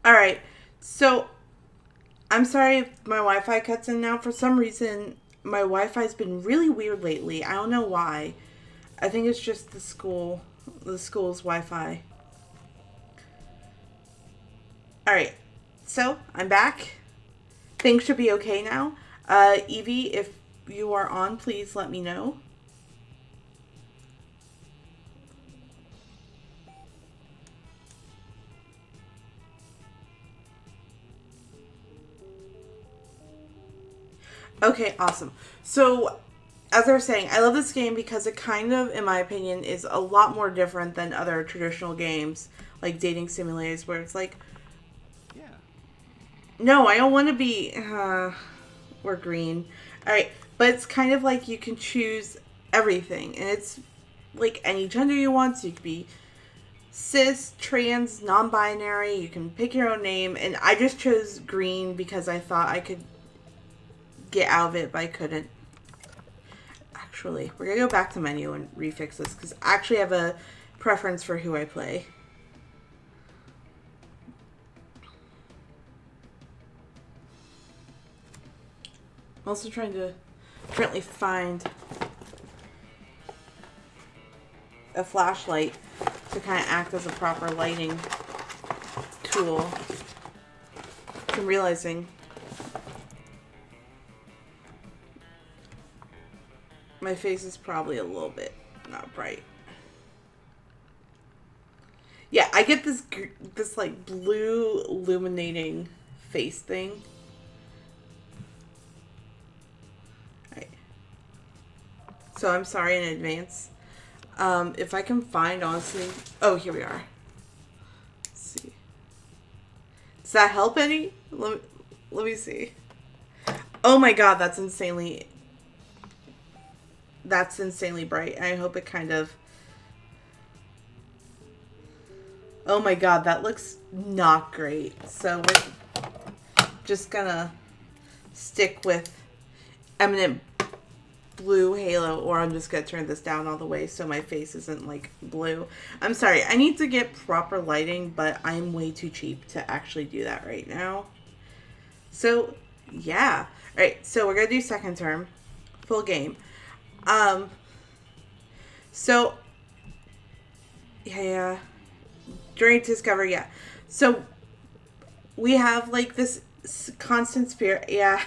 Alright, so I'm sorry if my Wi-Fi cuts in now. For some reason, my Wi-Fi's been really weird lately. I don't know why. I think it's just the school's Wi-Fi. Alright, so I'm back. Things should be okay now. Evie, if you are on, please let me know. Okay, awesome. So, as I was saying, I love this game because it kind of, in my opinion, is a lot more different than other traditional games, like dating simulators, where it's like, Yeah. no, I don't want to be, we're green. Alright, but it's kind of like you can choose everything, and it's like any gender you want, so you could be cis, trans, non-binary, you can pick your own name, and I just chose green because I thought I could get out of it, but I couldn't. Actually, we're gonna go back to menu and refix this because I actually have a preference for who I play. I'm also trying to currently find a flashlight to kind of act as a proper lighting tool. I'm realizing my face is probably a little bit not bright. Yeah, I get this like blue illuminating face thing. Right. So I'm sorry in advance. If I can find, honestly... Oh, here we are. Let's see. Does that help any? Let me see. Oh my god, that's insanely bright. I hope it kind of... Oh my god, that looks not great. So we're just gonna stick with Eminent Blue Halo, or I'm just gonna turn this down all the way so my face isn't like blue. I'm sorry, I need to get proper lighting, but I'm way too cheap to actually do that right now. So yeah. Alright, so we're gonna do second term. Full game. So yeah. During Discovery, yeah. So we have like this constant spirit. Yeah.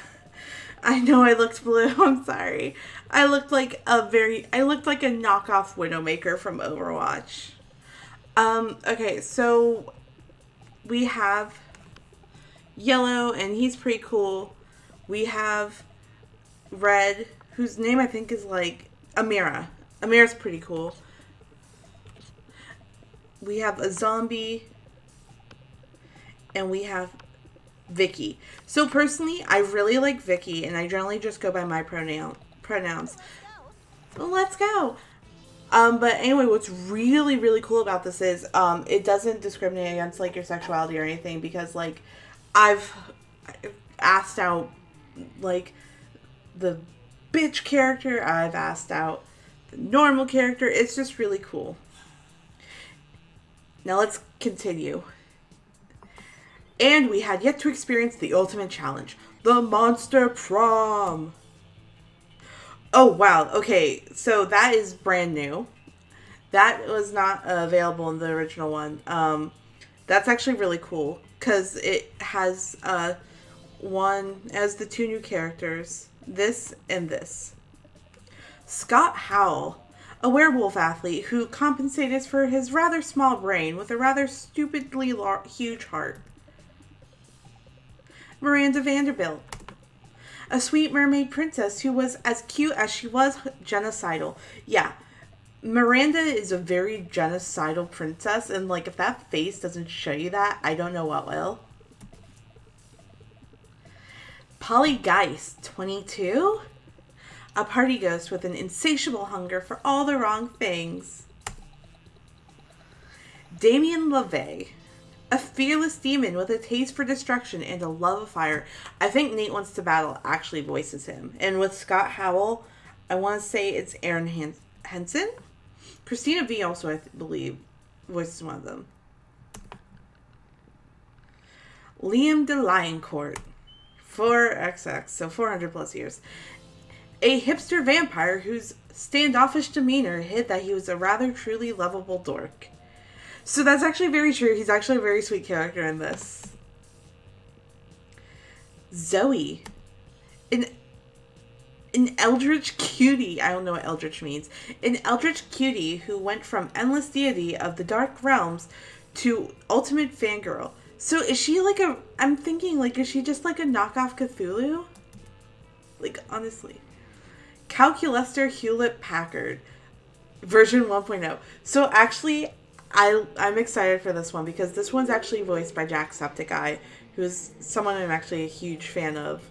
I know I looked blue. I'm sorry. I looked like a knockoff Widowmaker from Overwatch. Okay, so we have Yellow, and he's pretty cool. We have Red, whose name I think is like Amira. Amira's pretty cool. We have a zombie, and we have Vicky. So personally, I really like Vicky, and I generally just go by my pronouns. Well, let's go. But anyway, what's really, really cool about this is, it doesn't discriminate against, like, your sexuality or anything, because, like, I've asked out, like, the bitch character, I've asked out the normal character. It's just really cool. Now let's continue. And we had yet to experience the ultimate challenge, the Monster Prom. Oh, wow. Okay, so that is brand new. That was not available in the original one. That's actually really cool, because it has the two new characters, this and this. Scott Howell, a werewolf athlete who compensated for his rather small brain with a rather stupidly huge heart. Miranda Vanderbilt, a sweet mermaid princess who was as cute as she was genocidal. Yeah, Miranda is a very genocidal princess, and like if that face doesn't show you that, I don't know what will. Polly Geist, 22? A party ghost with an insatiable hunger for all the wrong things. Damien LaVey, a fearless demon with a taste for destruction and a love of fire. I think Nate Wants to Battle actually voices him. And with Scott Howell, I want to say it's Aaron Henson? Christina V also, I believe, voices one of them. Liam de Lioncourt, 4XX, so 400 plus years. A hipster vampire whose standoffish demeanor hid that he was a rather truly lovable dork. So that's actually very true. He's actually a very sweet character in this. Zoe. An eldritch cutie. I don't know what eldritch means. An eldritch cutie who went from endless deity of the dark realms to ultimate fangirl. So is she like a... I'm thinking, like, is she just like a knockoff Cthulhu? Like, honestly. Calculester Hewlett-Packard. Version 1.0. So actually, I'm excited for this one because this one's actually voiced by Jacksepticeye, who's someone I'm actually a huge fan of.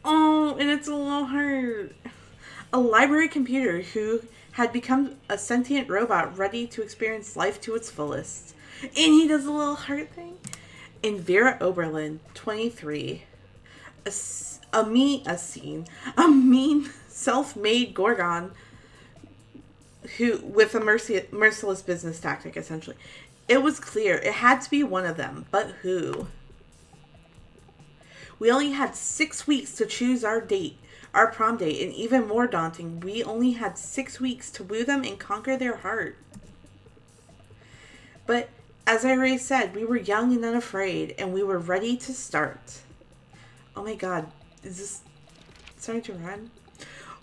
Oh, and it's a little heart. A library computer who had become a sentient robot ready to experience life to its fullest. And he does a little heart thing. And Vera Oberlin, 23. A mean, self-made Gorgon who, with a merciless business tactic, essentially. It was clear it had to be one of them, but who? We only had 6 weeks to choose our date, our prom date, and even more daunting, we only had 6 weeks to woo them and conquer their heart. But, as I already said, we were young and unafraid, and we were ready to start. Oh my god, is this starting to run?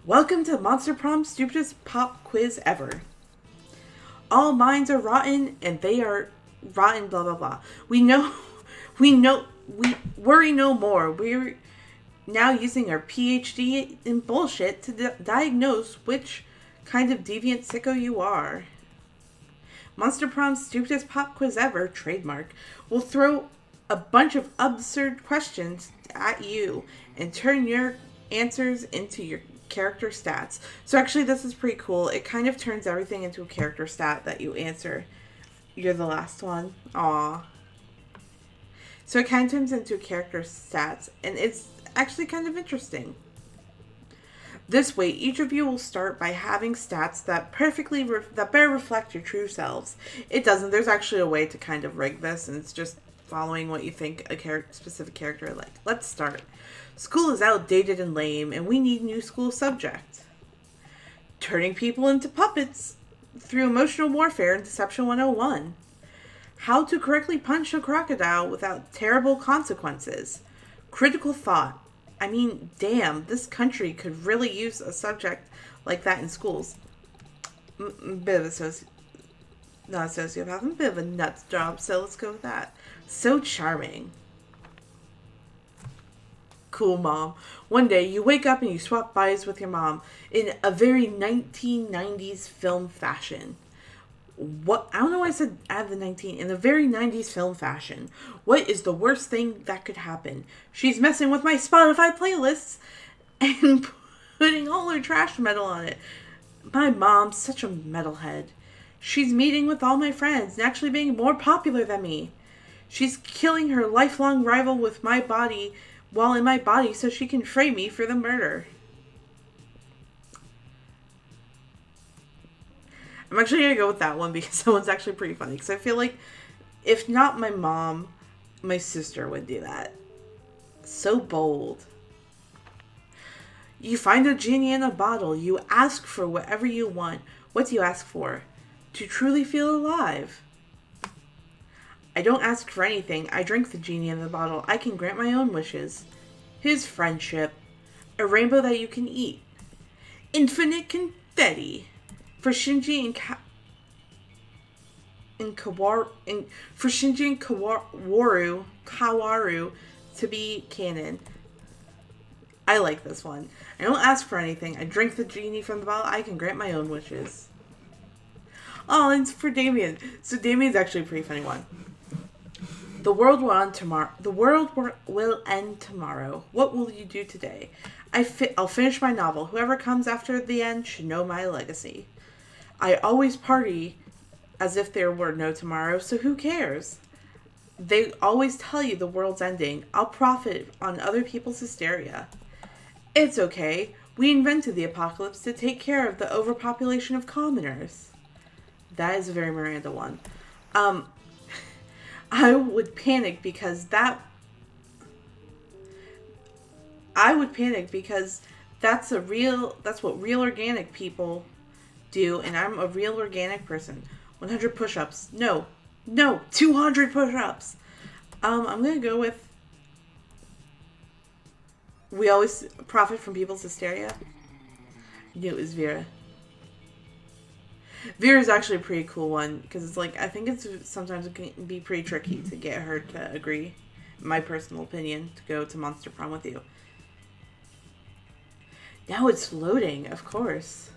Welcome to Monster Prom, stupidest pop quiz ever. All minds are rotten, and they are rotten, blah, blah, blah. We worry no more. We're now using our PhD in bullshit to diagnose which kind of deviant sicko you are. Monster Prom's stupidest pop quiz ever, trademark, will throw a bunch of absurd questions at you and turn your answers into your character stats. So actually this is pretty cool. It kind of turns everything into a character stat that you answer. You're the last one. Aww. So it kind of turns into character stats, and it's actually kind of interesting. This way, each of you will start by having stats that that better reflect your true selves. It doesn't. There's actually a way to kind of rig this, and it's just following what you think a specific character like. Let's start. School is outdated and lame, and we need new school subject. Turning people into puppets through emotional warfare and Deception 101. How to correctly punch a crocodile without terrible consequences. Critical thought. I mean, damn, this country could really use a subject like that in schools. Bit of a not a sociopath, a bit of a nuts job, so let's go with that. So charming. Cool mom. One day you wake up and you swap bodies with your mom in a very 1990s film fashion. What? I don't know why I said add the 19. In the very 90s film fashion. What is the worst thing that could happen? She's messing with my Spotify playlists and putting all her trash metal on it. My mom's such a metalhead. She's meeting with all my friends and actually being more popular than me. She's killing her lifelong rival with my body while in my body so she can frame me for the murder. I'm actually going to go with that one because that one's actually pretty funny. Because I feel like if not my mom, my sister would do that. So bold. You find a genie in a bottle. You ask for whatever you want. What do you ask for? To truly feel alive. I don't ask for anything. I drink the genie in the bottle. I can grant my own wishes. His friendship. A rainbow that you can eat. Infinite confetti. For Shinji and Kawaru to be canon. I like this one. I don't ask for anything. I drink the genie from the bottle. I can grant my own wishes. Oh, and it's for Damien. So Damien's actually a pretty funny one. The world will end tomorrow. The world will end tomorrow. What will you do today? I'll finish my novel. Whoever comes after the end should know my legacy. I always party as if there were no tomorrow, so who cares? They always tell you the world's ending. I'll profit on other people's hysteria. It's okay. We invented the apocalypse to take care of the overpopulation of commoners. That is a very Miranda one. I would panic because that's what real organic people do, and I'm a real organic person. 100 push-ups. No. 200 push-ups. I'm gonna go with we always profit from people's hysteria. I knew it was Vera. Vera's actually a pretty cool one, because it's like, I think it's sometimes it can be pretty tricky to get her to agree, in my personal opinion, to go to Monster Prom with you. Now it's loading, of course.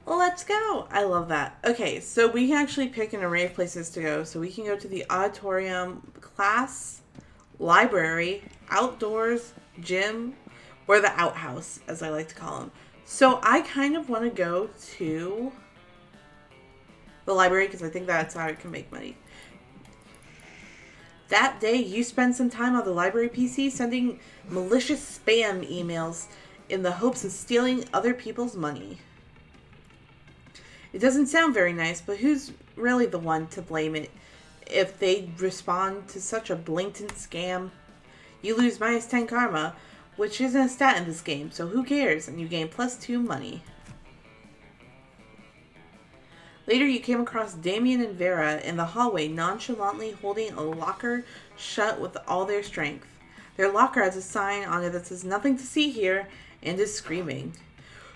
Let's go. I love that. Okay, so we can actually pick an array of places to go. So we can go to the auditorium, class, library, outdoors, gym, or the outhouse, as I like to call them. So I kind of want to go to the library because I think that's how I can make money. That day, you spend some time on the library PC sending malicious spam emails in the hopes of stealing other people's money. It doesn't sound very nice, but who's really the one to blame it if they respond to such a blatant scam? You lose -10 karma, which isn't a stat in this game, so who cares? And you gain +2 money. Later, you came across Damien and Vera in the hallway, nonchalantly holding a locker shut with all their strength. Their locker has a sign on it that says "Nothing to see here" and is screaming.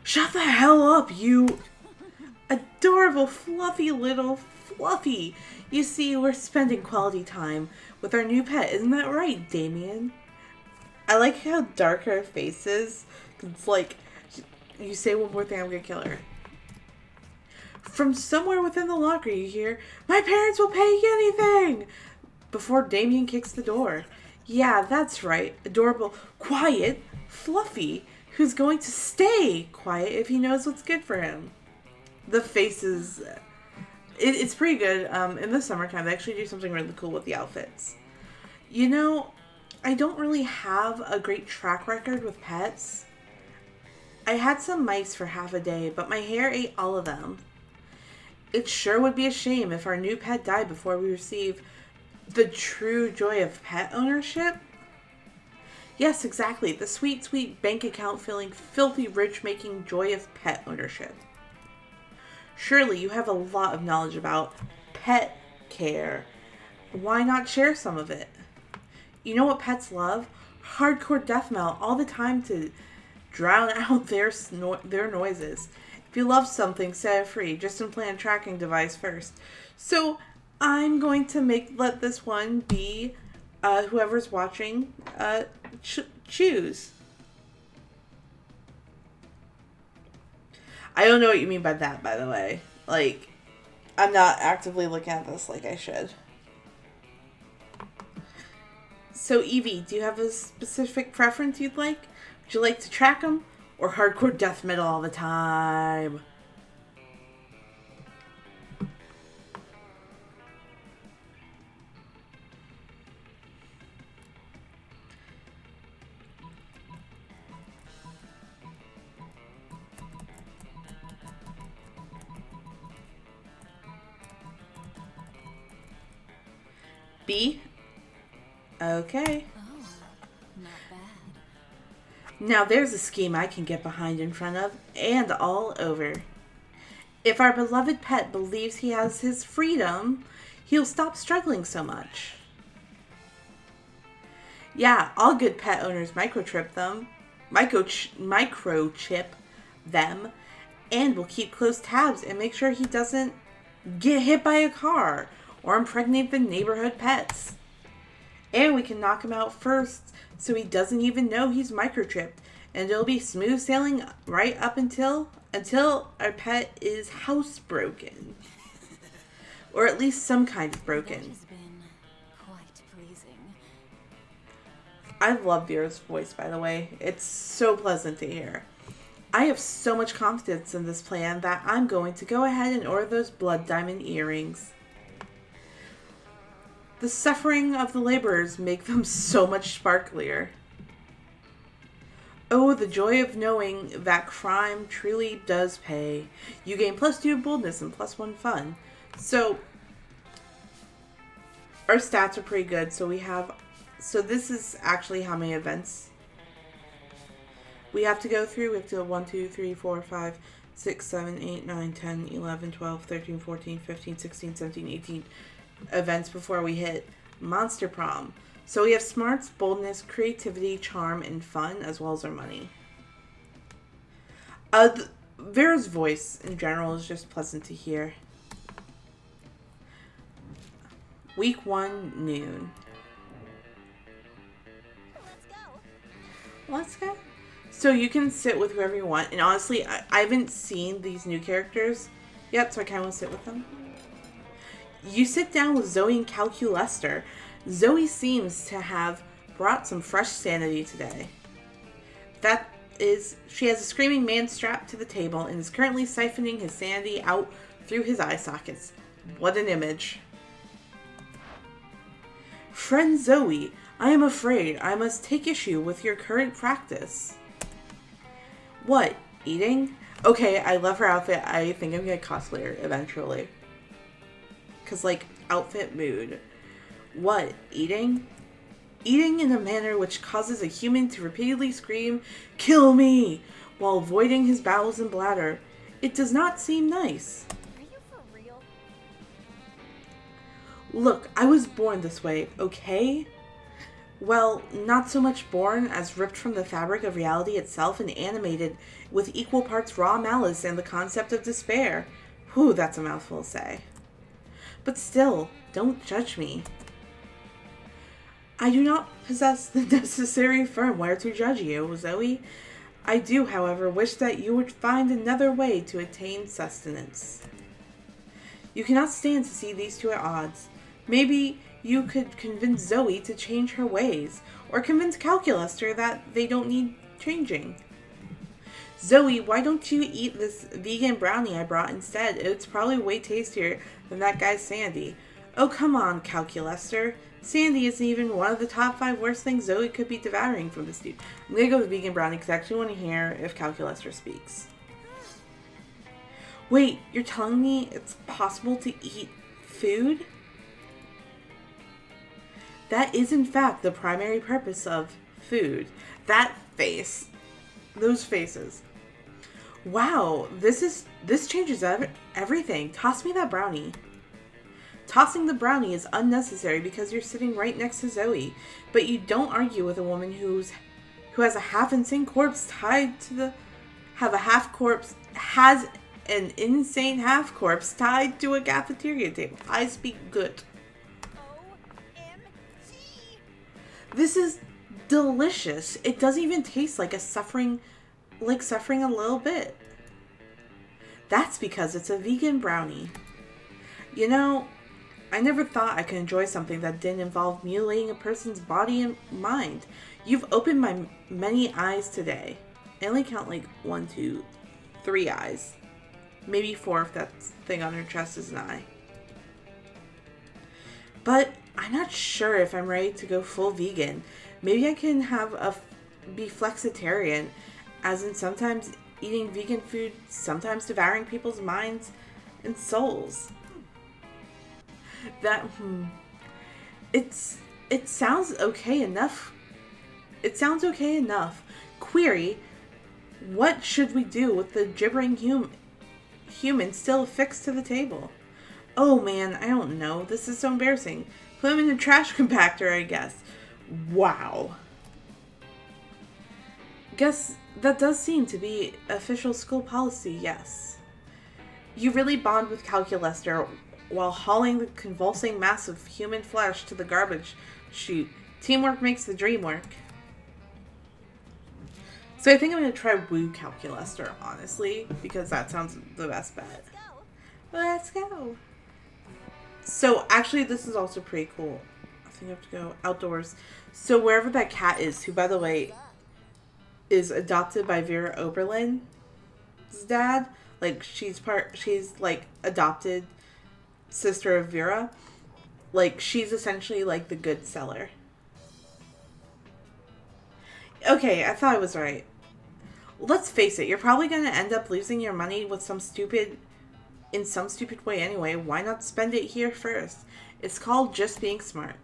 "Shut the hell up, you adorable, fluffy little Fluffy! You see, we're spending quality time with our new pet. Isn't that right, Damien?" I like how dark her face is. It's like, you say one more thing, I'm gonna kill her. From somewhere within the locker, you hear, "My parents will pay you anything!" Before Damien kicks the door. Yeah, that's right. Adorable, quiet Fluffy, who's going to stay quiet if he knows what's good for him. The faces, it's pretty good. In the summertime, they actually do something really cool with the outfits. You know, I don't really have a great track record with pets. I had some mice for half a day, but my hair ate all of them. It sure would be a shame if our new pet died before we receive the true joy of pet ownership. Yes, exactly. The sweet, sweet bank account filling, filthy rich making joy of pet ownership. Surely you have a lot of knowledge about pet care. Why not share some of it? You know what pets love? Hardcore death metal all the time to drown out their noises. If you love something, set it free. Just implant a tracking device first. So I'm going to let this one be whoever's watching choose. I don't know what you mean by that, by the way. Like, I'm not actively looking at this like I should. So, Evie, do you have a specific preference you'd like? Would you like to track them? Or hardcore death metal all the time? B? Okay. Oh, not bad. Now there's a scheme I can get behind in front of, and all over. If our beloved pet believes he has his freedom, he'll stop struggling so much. Yeah, all good pet owners microchip them, microchip them, and will keep close tabs and make sure he doesn't get hit by a car or impregnate the neighborhood pets. And we can knock him out first so he doesn't even know he's microchipped, and it'll be smooth sailing right up until our pet is housebroken. Or at least some kind of broken. That has been quite pleasing. I love Vera's voice, by the way. It's so pleasant to hear. I have so much confidence in this plan that I'm going to go ahead and order those blood diamond earrings. The suffering of the laborers make them so much sparklier. Oh, the joy of knowing that crime truly does pay. You gain +2 boldness and +1 fun. So, our stats are pretty good. So this is actually how many events we have to go through. We have to go 1, 2, 3, 4, 5, 6, 7, 8, 9, 10, 11, 12, 13, 14, 15, 16, 17, 18 events before we hit Monster Prom. So we have smarts, boldness, creativity, charm, and fun, as well as our money. Vera's voice in general is just pleasant to hear. Week 1, noon. Let's go. So you can sit with whoever you want. And honestly, I haven't seen these new characters yet, so I kind of want to sit with them. You sit down with Zoe and Calculester. Zoe seems to have brought some fresh sanity today. That is, she has a screaming man strapped to the table and is currently siphoning his sanity out through his eye sockets. What an image. Friend Zoe, I am afraid I must take issue with your current practice. What? Eating? Okay, I love her outfit. I think I'm gonna cosplay her eventually. Cause like, outfit mood. What? Eating? Eating in a manner which causes a human to repeatedly scream, "Kill me!" while avoiding his bowels and bladder. It does not seem nice. Are you for real? Look, I was born this way, okay? Well, not so much born as ripped from the fabric of reality itself and animated with equal parts raw malice and the concept of despair. Whew, that's a mouthful to say. But still, don't judge me. I do not possess the necessary firmware to judge you, Zoe. I do, however, wish that you would find another way to attain sustenance. You cannot stand to see these two at odds. Maybe you could convince Zoe to change her ways, or convince Calculester that they don't need changing. Zoe, why don't you eat this vegan brownie I brought instead? It's probably way tastier than that guy's Sandy. Oh, come on, Calculester. Sandy isn't even one of the top 5 worst things Zoe could be devouring from this dude. I'm gonna go with vegan brownie because I actually want to hear if Calculester speaks. Wait, you're telling me it's possible to eat food? That is in fact the primary purpose of food. That face. Those faces. Wow, this changes everything. Toss me that brownie. Tossing the brownie is unnecessary because you're sitting right next to Zoe, but you don't argue with a woman who has a half insane corpse tied to the has an insane half corpse tied to a cafeteria table. I speak good. OMG. This is delicious. It doesn't even taste like suffering a little bit. That's because it's a vegan brownie. You know, I never thought I could enjoy something that didn't involve mutilating a person's body and mind. You've opened my many eyes today. I only count like 1, 2, 3 eyes. Maybe 4 if that thing on her chest is an eye. But I'm not sure if I'm ready to go full vegan. Maybe I can be flexitarian, as in sometimes eating vegan food, sometimes devouring people's minds and souls. It sounds okay enough. It sounds okay enough. Query, what should we do with the gibbering human still affixed to the table? Oh man, I don't know. This is so embarrassing. Put him in a trash compactor, I guess. Wow. Guess that does seem to be official school policy, yes. You really bond with Calculester while hauling the convulsing mass of human flesh to the garbage chute. Teamwork makes the dream work. So I think I'm going to try Woo Calculester, honestly, because that sounds the best bet. Let's go. So actually this is also pretty cool. I think I have to go outdoors. So wherever that cat is, who by the way is adopted by Vera Oberlin's dad, like she's like adopted sister of Vera. Like, she's essentially like the good seller. Okay, I thought I was right. let's face it, you're probably going to end up losing your money with some stupid way anyway. Why not spend it here first? It's called just being smart.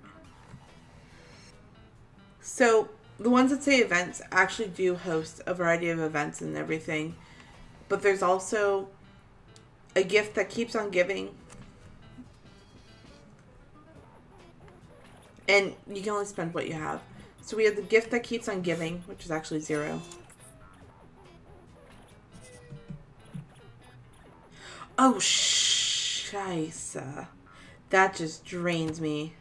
So, the ones that say events actually do host a variety of events and everything. But there's also a gift that keeps on giving. And you can only spend what you have. So we have the gift that keeps on giving, which is actually 0. Oh, scheisse. That just drains me.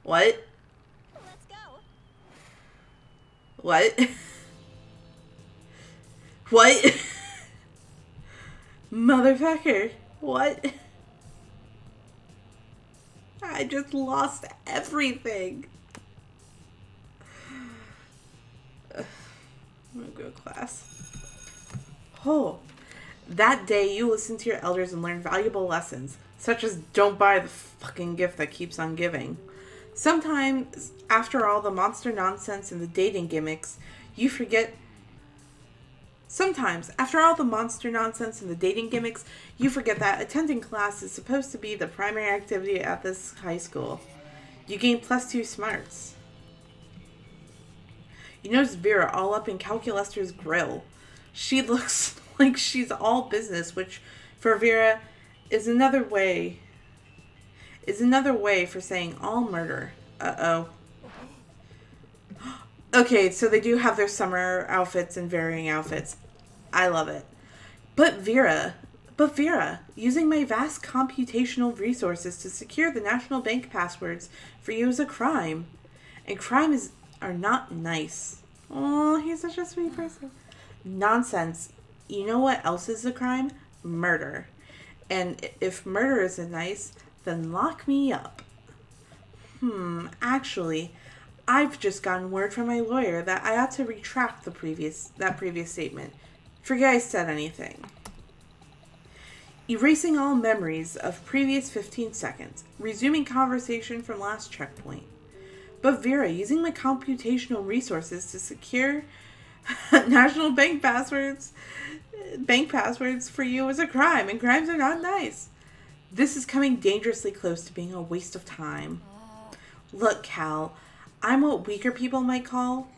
What? Let's go. What? What? Motherfucker. What? I just lost everything. I'm gonna go to class. Oh. That day you listened to your elders and learned valuable lessons, such as don't buy the fucking gift that keeps on giving. Sometimes, after all the monster nonsense and the dating gimmicks, you forget that attending class is supposed to be the primary activity at this high school. You gain +2 smarts. You notice Vera all up in Calculester's grill. She looks like she's all business, which for Vera is another way for saying all murder. Uh-oh. Okay, so they do have their summer outfits and varying outfits. I love it. But Vera, using my vast computational resources to secure the national bank passwords for you is a crime. And crimes are not nice. Oh, he's such a sweet person. Nonsense. You know what else is a crime? Murder. And if murder isn't nice, then lock me up. Actually, I've just gotten word from my lawyer that I ought to retract that previous statement. Forget I said anything. Erasing all memories of previous 15 seconds. Resuming conversation from last checkpoint. But Vera, using my computational resources to secure national bank passwords for you is a crime, and crimes are not nice. This is coming dangerously close to being a waste of time. Look, Cal, I'm what weaker people might call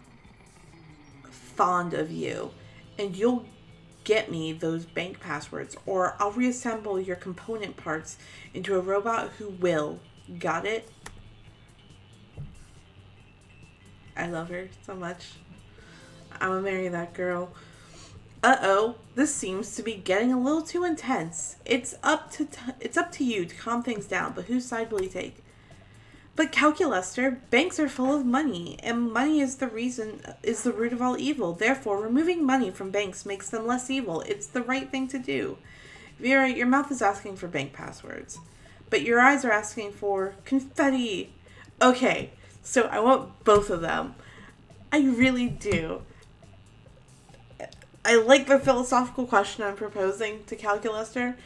fond of you, and you'll get me those bank passwords, or I'll reassemble your component parts into a robot who will. Got it? I love her so much. I'm gonna marry that girl. Uh-oh, this seems to be getting a little too intense. It's up to you to calm things down, but whose side will you take? But Calculester, banks are full of money, and money is the root of all evil. Therefore, removing money from banks makes them less evil. It's the right thing to do. Vera, your mouth is asking for bank passwords, but your eyes are asking for confetti. Okay, so I want both of them. I really do. I like the philosophical question I'm proposing to Calculester,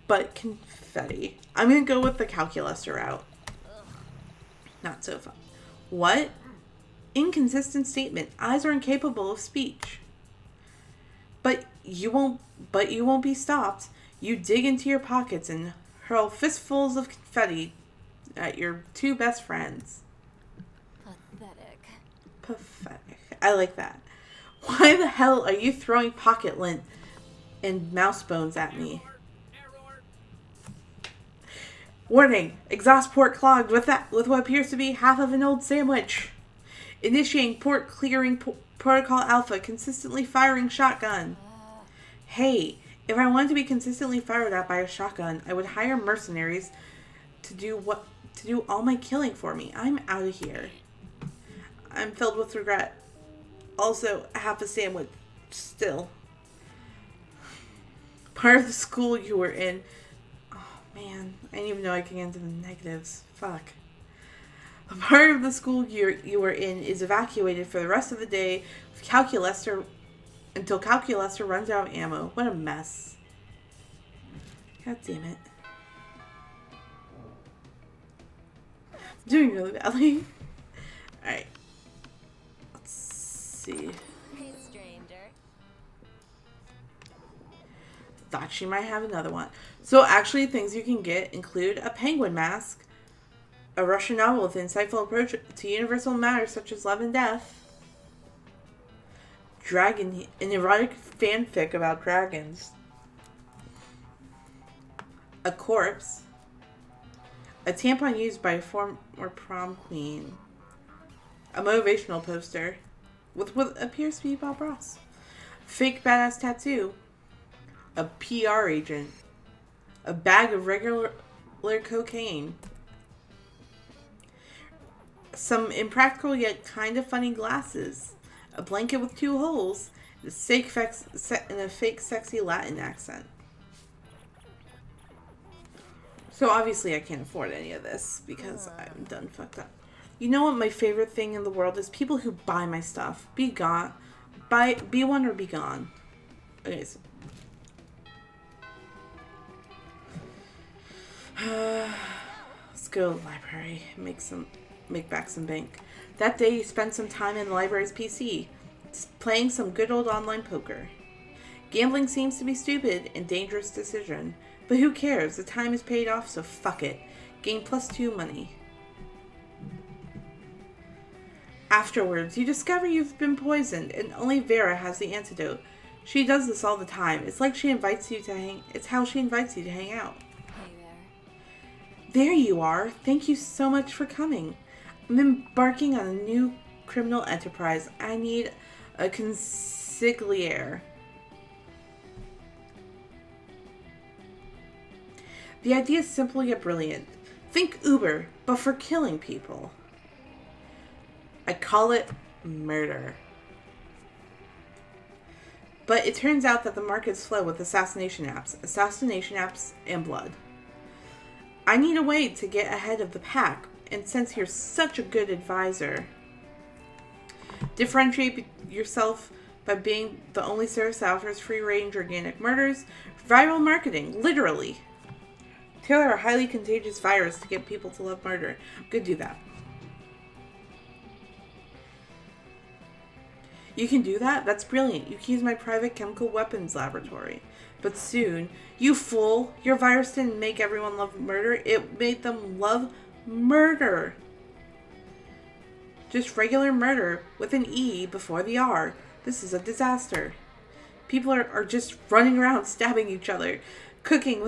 but confetti. I'm going to go with the Calculester route. Not so fun. What? Inconsistent statement. Eyes are incapable of speech. But you won't be stopped. You dig into your pockets and hurl fistfuls of confetti at your two best friends. Pathetic. I like that. Why the hell are you throwing pocket lint and mouse bones at me? Warning! Exhaust port clogged with what appears to be half of an old sandwich. Initiating port clearing protocol alpha. Consistently firing shotgun. Hey, if I wanted to be consistently fired at by a shotgun, I would hire mercenaries to do all my killing for me. I'm out of here. I'm filled with regret. Also, half a sandwich. Still. Part of the school you were in. Oh, man. I didn't even know I could get into the negatives. Fuck. A part of the school you were in is evacuated for the rest of the day with until Calculester runs out of ammo. What a mess. God damn it. I'm doing really badly. Alright. Let's see. Hey, stranger. Thought she might have another one. So actually things you can get include a penguin mask, a Russian novel with an insightful approach to universal matters such as love and death, an erotic fanfic about dragons, a corpse, a tampon used by a former prom queen, a motivational poster with what appears to be Bob Ross, fake badass tattoo, a PR agent, a bag of regular cocaine, some impractical yet kind of funny glasses, a blanket with 2 holes, and a fake sexy Latin accent. So obviously I can't afford any of this because I'm done fucked up. You know what my favorite thing in the world is? People who buy my stuff. Be gone. Be one or be gone. Okay, so. Let's go to the library. Make back some bank. That day you spent some time in the library's PC, playing some good old online poker. Gambling seems to be stupid and dangerous decision, but who cares? The time is paid off, so fuck it. Gain +2 money. Afterwards, you discover you've been poisoned, and only Vera has the antidote. She does this all the time. It's like she invites you to hang. It's how she invites you to hang out. Hey there. There you are. Thank you so much for coming. I'm embarking on a new criminal enterprise. I need a consigliere. The idea is simple yet brilliant. Think Uber, but for killing people. I call it murder. But it turns out that the market's flow with assassination apps, and blood. I need a way to get ahead of the pack, and since you're such a good advisor, differentiate yourself by being the only service that offers free-range organic murders, viral marketing, literally. Tailor a highly contagious virus to get people to love murder. I'm gonna do that. You can do that? That's brilliant. You can use my private chemical weapons laboratory. But soon, you fool, your virus didn't make everyone love murder. It made them love murder. Just regular murder with an E before the R. This is a disaster. People are just running around stabbing each other, cooking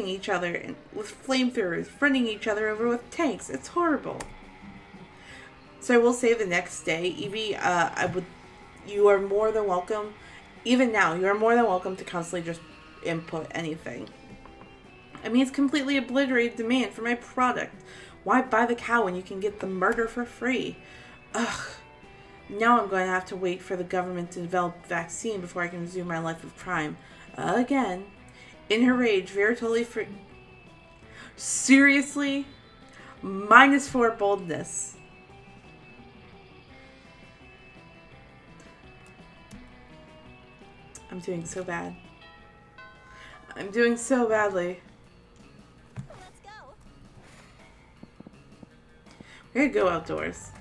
each other and with flamethrowers, running each other over with tanks. It's horrible. So I will say the next day, Evie, you are more than welcome. Even now, you are more than welcome to constantly just input anything. I mean, it's completely obliterated demand for my product. Why buy the cow when you can get the murder for free? Ugh. Now I'm going to have to wait for the government to develop a vaccine before I can resume my life of crime. Again. In her rage, Vera totally Seriously? -4 boldness. I'm doing so bad. I'm doing so badly. Let's go. We're gonna go outdoors.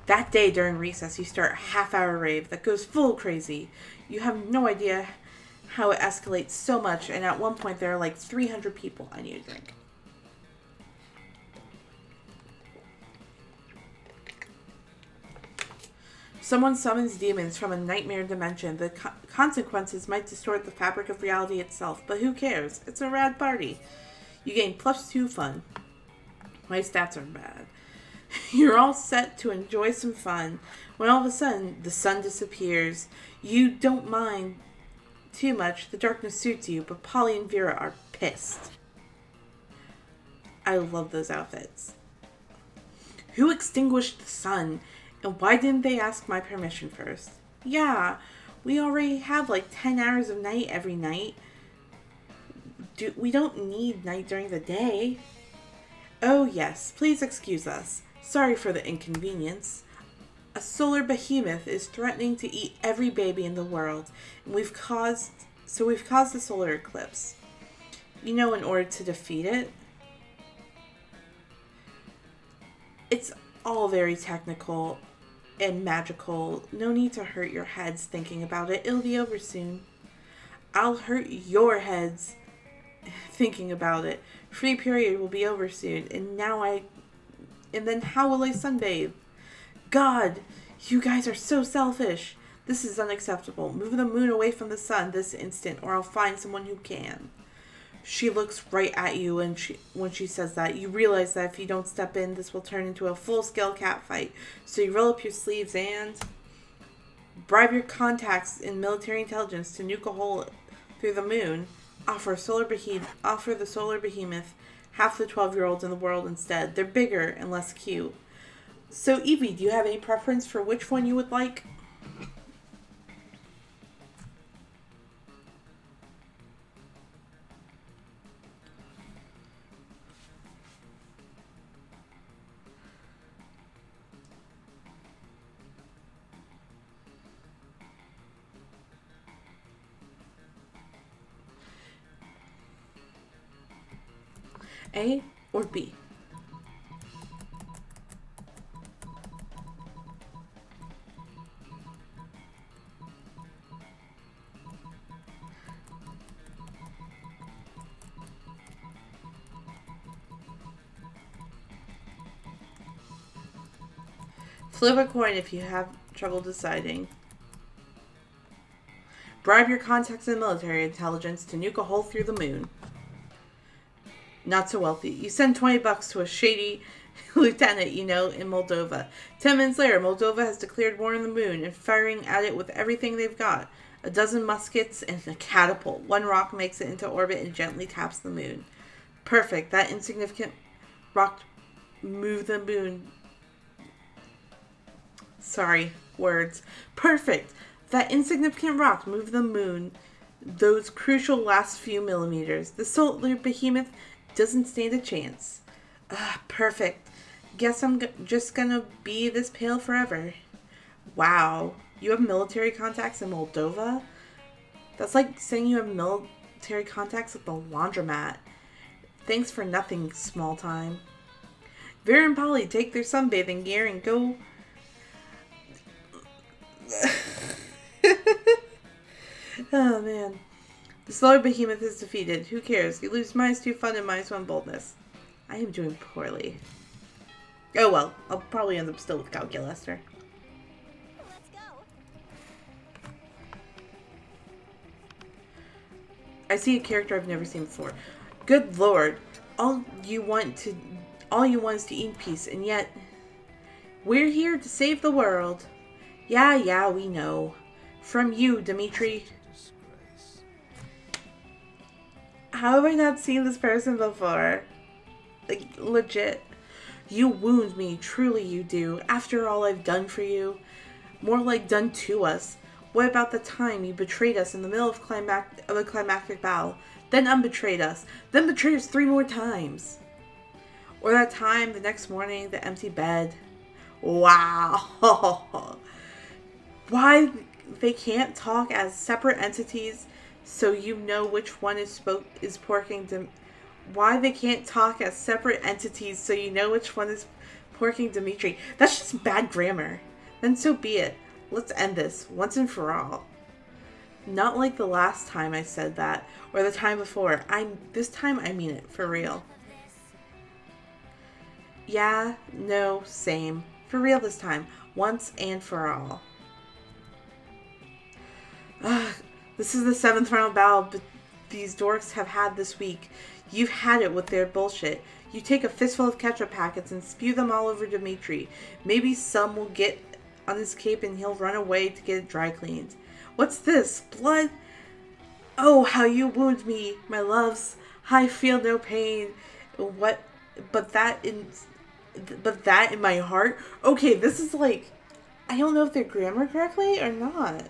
That day during recess, you start a half-hour rave that goes full crazy. You have no idea how it escalates so much, and at one point there are like 300 people. I need a drink. Someone summons demons from a nightmare dimension. The consequences might distort the fabric of reality itself, but who cares? It's a rad party. You gain +2 fun. My stats are bad. You're all set to enjoy some fun when all of a sudden the sun disappears. You don't mind too much. The darkness suits you, but Polly and Vera are pissed. I love those outfits. Who extinguished the sun? And why didn't they ask my permission first? Yeah, we already have like 10 hours of night every night. We don't need night during the day. Oh yes, please excuse us. Sorry for the inconvenience. A solar behemoth is threatening to eat every baby in the world, and we've caused a solar eclipse. You know, in order to defeat it, it's all very technical and magical. No need to hurt your heads thinking about it. It'll be over soon. I'll hurt your heads thinking about it. Free period will be over soon. And then how will I sunbathe? God, you guys are so selfish. This is unacceptable. Move the moon away from the sun this instant, or I'll find someone who can. She looks right at you, and when she says that, you realize that if you don't step in, this will turn into a full-scale catfight. So you roll up your sleeves and bribe your contacts in military intelligence to nuke a hole through the moon. Offer the solar behemoth half the 12-year-olds in the world instead. They're bigger and less cute. So, Evie, do you have any preference for which one you would like? A or B? Flip a coin if you have trouble deciding. Bribe your contacts in military intelligence to nuke a hole through the moon. Not so wealthy. You send $20 to a shady lieutenant you know in Moldova. 10 minutes later, Moldova has declared war on the moon and firing at it with everything they've got. A dozen muskets and a catapult. One rock makes it into orbit and gently taps the moon. Perfect. That insignificant rock moved the moon. Sorry, words. Perfect. That insignificant rock moved the moon those crucial last few millimeters. The solar behemoth doesn't stand a chance. Perfect. Guess I'm just gonna be this pale forever. Wow. You have military contacts in Moldova? That's like saying you have military contacts at the laundromat. Thanks for nothing, small time. Vera and Polly take their sunbathing gear and go... Oh, man. The solar behemoth is defeated. Who cares? You lose -2 fun and -1 boldness. I am doing poorly. Oh well, I'll probably end up still with calculus. Let's go. I see a character I've never seen before. Good lord. All you want is to eat in peace, and yet we're here to save the world. Yeah, we know. From you, Dimitri. How have I not seen this person before? Like, legit. You wound me, truly you do. After all I've done for you. More like done to us. What about the time you betrayed us in the middle of a climactic battle? Then unbetrayed us. Then betrayed us 3 more times. Or that time, the next morning, the empty bed. Wow. Why they can't talk as separate entities so you know which one is porking why they can't talk as separate entities so you know which one is porking Dimitri. That's just bad grammar. Then so be it. Let's end this once and for all. Not like the last time I said that or the time before. This time I mean it for real. Yeah, no, same. For real this time. Once and for all. This is the 7th round battle these dorks have had this week. You've had it with their bullshit. You take a fistful of ketchup packets and spew them all over Dimitri. Maybe some will get on his cape and he'll run away to get it dry cleaned. What's this? Blood? Oh, how you wound me, my loves. I feel no pain. What? But that in my heart? Okay, this is like... I don't know if they're grammar correctly or not.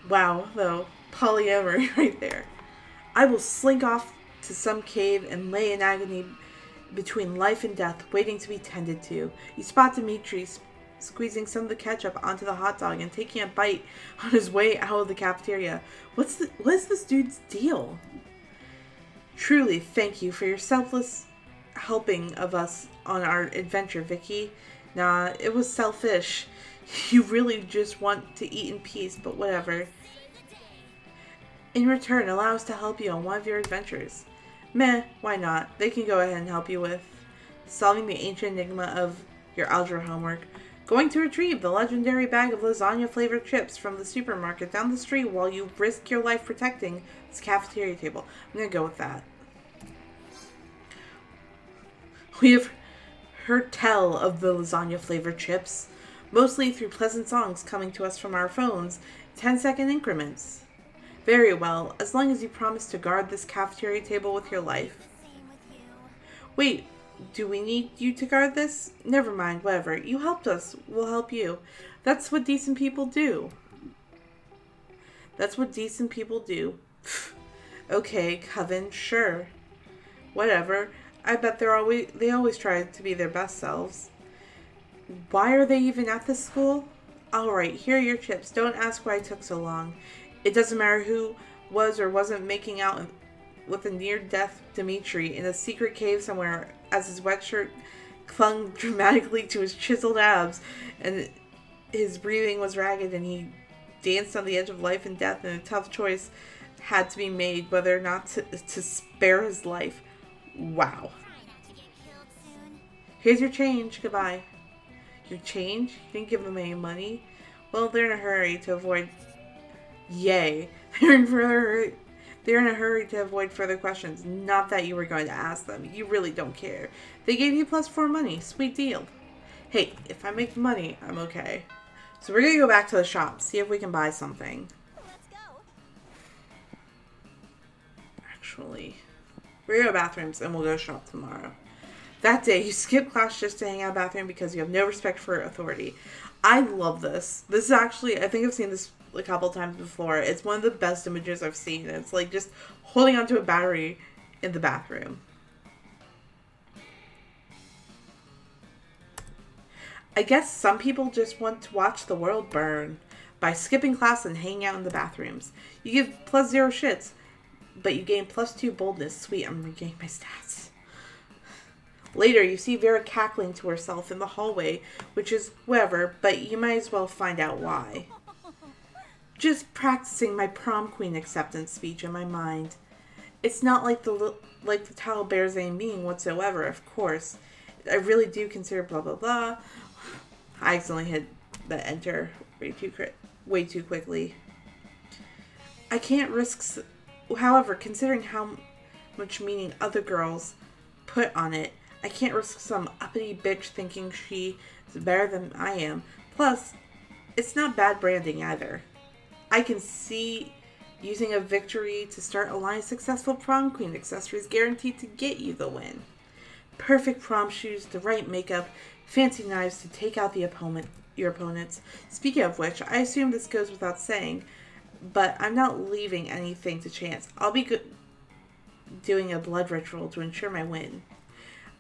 Wow, though. Polyamory right there. I will slink off to some cave and lay in agony between life and death, waiting to be tended to. You spot Dimitri squeezing some of the ketchup onto the hot dog and taking a bite on his way out of the cafeteria. What is this dude's deal? Truly, thank you for your selfless helping of us on our adventure, Vicky. Nah, it was selfish. You really just want to eat in peace, but whatever. In return, allow us to help you on one of your adventures. Meh, why not? They can go ahead and help you with solving the ancient enigma of your algebra homework, going to retrieve the legendary bag of lasagna-flavored chips from the supermarket down the street while you risk your life protecting this cafeteria table. I'm gonna go with that. We have heard tell of the lasagna-flavored chips, mostly through pleasant songs coming to us from our phones, 10-second increments. Very well, as long as you promise to guard this cafeteria table with your life. Same with you. Wait, do we need you to guard this? Never mind, whatever. You helped us. We'll help you. That's what decent people do. That's what decent people do. Okay, Coven, sure. Whatever. I bet they always try to be their best selves. Why are they even at this school? Alright, here are your chips. Don't ask why it took so long. It doesn't matter who was or wasn't making out with a near-death Dimitri in a secret cave somewhere as his wet shirt clung dramatically to his chiseled abs and his breathing was ragged and he danced on the edge of life and death, and a tough choice had to be made whether or not to spare his life. Wow. Try not to get killed soon. Here's your change. Goodbye. Your change? You didn't give them any money? Well, they're in a hurry to avoid... Yay. They're in a hurry to avoid further questions. Not that you were going to ask them. You really don't care. They gave you +4 money. Sweet deal. Hey, if I make money, I'm okay. So we're going to go back to the shop. See if we can buy something. Let's go. Actually, we're going to go to bathrooms and we'll go shop tomorrow. That day, you skip class just to hang out in the bathroom because you have no respect for authority. I love this. This is actually, I think I've seen this a couple times before. It's one of the best images I've seen. It's like just holding onto a battery in the bathroom. I guess some people just want to watch the world burn by skipping class and hanging out in the bathrooms. You give +0 shits, but you gain +2 boldness. Sweet, I'm regaining my stats. Later, you see Vera cackling to herself in the hallway, which is whatever, but you might as well find out why. Just practicing my prom queen acceptance speech in my mind. It's not like the title bears any meaning whatsoever, of course. I really do consider blah blah blah. I accidentally hit the enter way too quickly. I can't risk... However, considering how much meaning other girls put on it, I can't risk some uppity bitch thinking she is better than I am. Plus, it's not bad branding either. I can see using a victory to start a line of successful prom queen accessories guaranteed to get you the win. Perfect prom shoes, the right makeup, fancy knives to take out your opponents. Speaking of which, I assume this goes without saying, but I'm not leaving anything to chance. I'll be doing a blood ritual to ensure my win.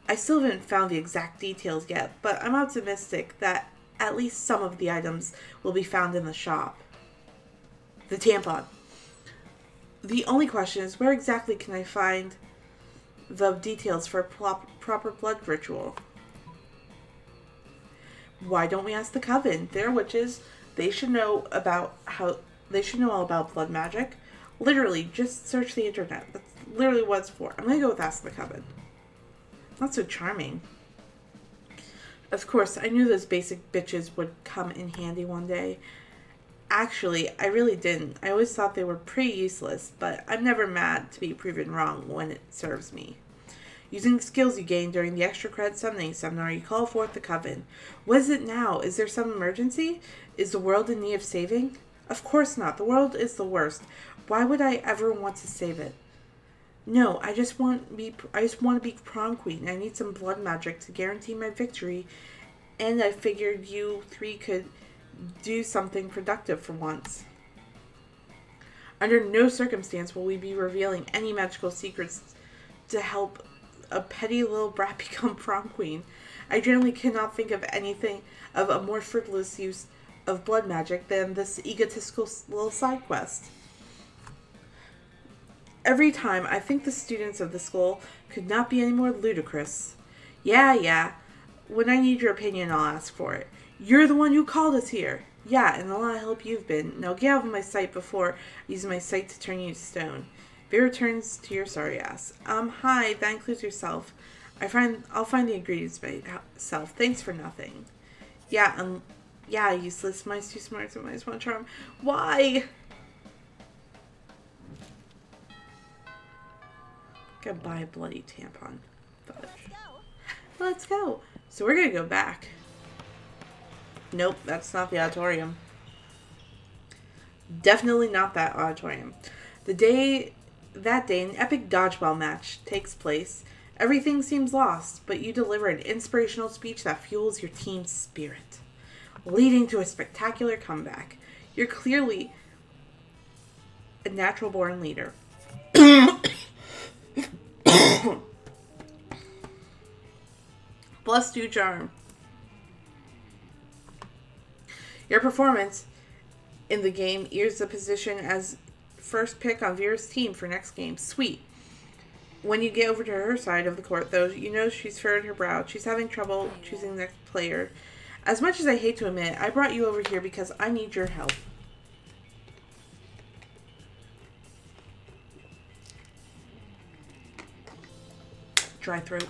I still haven't found the exact details yet, but I'm optimistic that at least some of the items will be found in the shop. The tampon. The only question is, where exactly can I find the details for a proper blood ritual? Why don't we ask the Coven? They're witches. They should know all about blood magic. Literally, just search the internet. That's literally what it's for. I'm gonna go with Ask the Coven. Not so charming. Of course, I knew those basic bitches would come in handy one day. Actually, I really didn't. I always thought they were pretty useless, but I'm never mad to be proven wrong when it serves me. Using the skills you gain during the extra credit summoning seminar, you call forth the Coven. What is it now? Is there some emergency? Is the world in need of saving? Of course not. The world is the worst. Why would I ever want to save it? No, I just want to be prom queen. I need some blood magic to guarantee my victory, and I figured you three could do something productive for once. Under no circumstance will we be revealing any magical secrets to help a petty little brat become prom queen. I generally cannot think of anything of a more frivolous use of blood magic than this egotistical little side quest. Every time I think the students of the school could not be any more ludicrous. Yeah. When I need your opinion, I'll ask for it. You're the one who called us here. Yeah, and a lot of help you've been. Now get out of my sight before using my sight to turn you to stone. Vera turns to your sorry ass. Hi, that includes yourself. I'll find the ingredients myself. Thanks for nothing. Yeah, useless. Mine's too smart, so mine's one charm. Why? Gotta buy a bloody tampon. Fudge. Let's go. So we're gonna go back. Nope, that's not the auditorium. Definitely not that auditorium. That day, an epic dodgeball match takes place. Everything seems lost, but you deliver an inspirational speech that fuels your team's spirit, leading to a spectacular comeback. You're clearly a natural-born leader. Bless you, charm. Your performance in the game earns the position as first pick on Vera's team for next game. Sweet. When you get over to her side of the court, though, you know she's furrowed her brow. She's having trouble choosing the next player. As much as I hate to admit, I brought you over here because I need your help. Dry throat.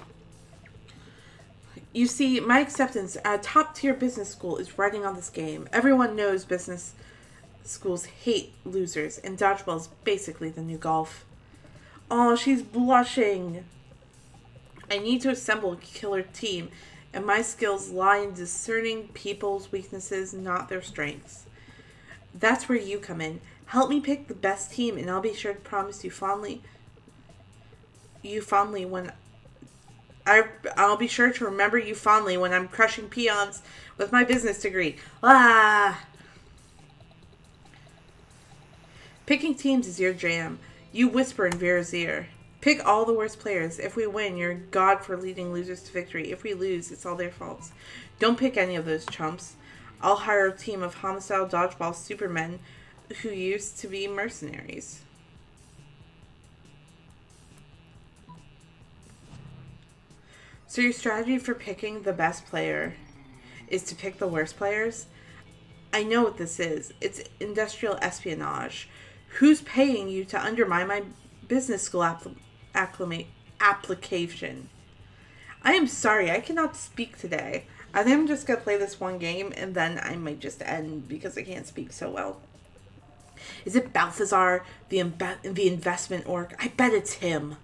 You see, my acceptance at a top-tier business school is riding on this game. Everyone knows business schools hate losers, and dodgeball is basically the new golf. Oh, she's blushing. I need to assemble a killer team, and my skills lie in discerning people's weaknesses, not their strengths. That's where you come in. Help me pick the best team, and I'll be sure to promise you fondly when I'll be sure to remember you fondly when I'm crushing peons with my business degree. Picking teams is your jam. You whisper in Vera's ear. Pick all the worst players. If we win, you're God for leading losers to victory. If we lose, it's all their faults. Don't pick any of those chumps. I'll hire a team of homicidal dodgeball supermen who used to be mercenaries. So your strategy for picking the best player is to pick the worst players? I know what this is. It's industrial espionage. Who's paying you to undermine my business school application? I am sorry, I cannot speak today. I think I'm just going to play this one game and then I might just end because I can't speak so well. Is it Balthazar, the investment orc? I bet it's him.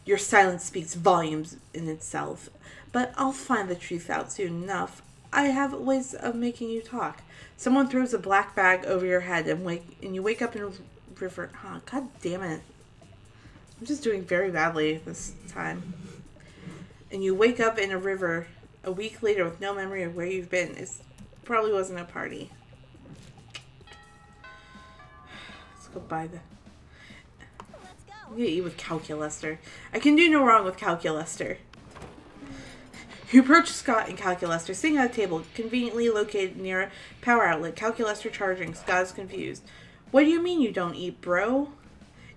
Your silence speaks volumes in itself, but I'll find the truth out soon enough. I have ways of making you talk. Someone throws a black bag over your head and you wake up in a river. God damn it. I'm just doing very badly this time. And you wake up in a river a week later with no memory of where you've been. It probably wasn't a party. Let's go buy the... I'm gonna eat with Calculester. I can do no wrong with Calculester. You approach Scott and Calculester, sitting at a table conveniently located near a power outlet. Calculester charging. Scott is confused. What do you mean you don't eat, bro?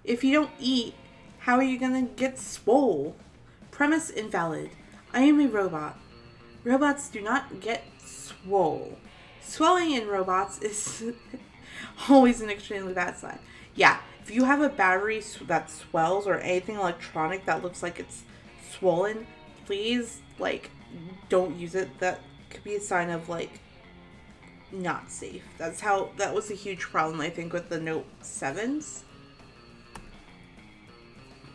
If you don't eat, how are you gonna get swole? Premise invalid. I am a robot. Robots do not get swole. Swelling in robots is always an extremely bad sign. Yeah. If you have a battery that swells or anything electronic that looks like it's swollen, please, don't use it. That could be a sign of, not safe. That was a huge problem, I think, with the Note 7s.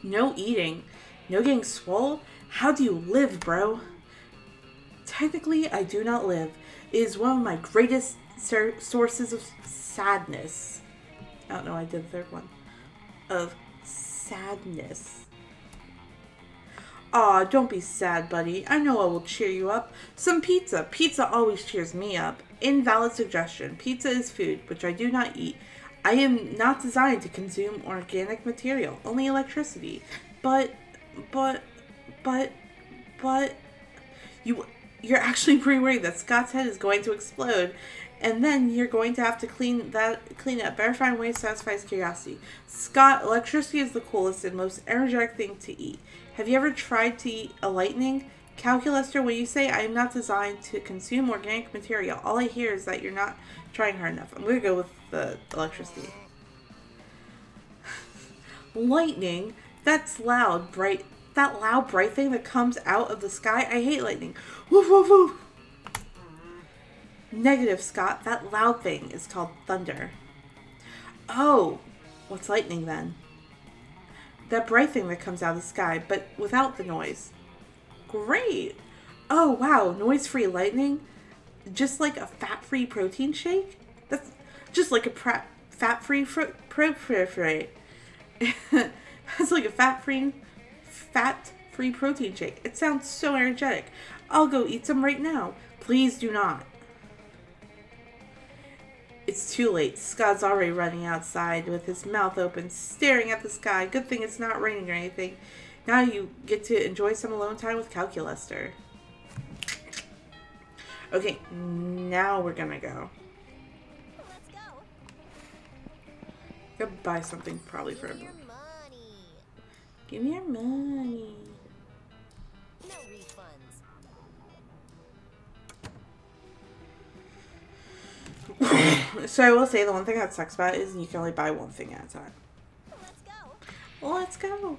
No eating. No getting swole? How do you live, bro? Technically, I do not live. It is one of my greatest sources of sadness. I don't know, I did the third one. Of sadness. Aw, don't be sad, buddy. I know I will cheer you up. Some pizza. Pizza always cheers me up. Invalid suggestion. Pizza is food, which I do not eat. I am not designed to consume organic material, only electricity. But, you're actually pretty worried that Scott's head is going to explode And then you're going to have to clean it up. Better find a way to satisfy his curiosity. Scott, electricity is the coolest and most energetic thing to eat. Have you ever tried to eat a lightning? Calculaster, when you say I am not designed to consume organic material, all I hear is that you're not trying hard enough. I'm going to go with the electricity. Lightning? That's loud, bright. That loud, bright thing that comes out of the sky? I hate lightning. Woof, woof, woof. Negative, Scott. That loud thing is called thunder. Oh, what's lightning then? That bright thing that comes out of the sky, but without the noise. Great. Oh, wow. Noise-free lightning? Just like a fat-free protein shake? That's just like a fat-free It's like a fat-free protein shake. It sounds so energetic. I'll go eat some right now. Please do not. It's too late. Scott's already running outside with his mouth open, staring at the sky. Good thing it's not raining or anything. Now you get to enjoy some alone time with Calculaster. Okay, now we're gonna go. Let's go. Go buy something probably for Give me him. your money. Give me your money. No refunds. So I will say the one thing that sucks about it is you can only buy one thing at a time. Let's go. Well, let's go.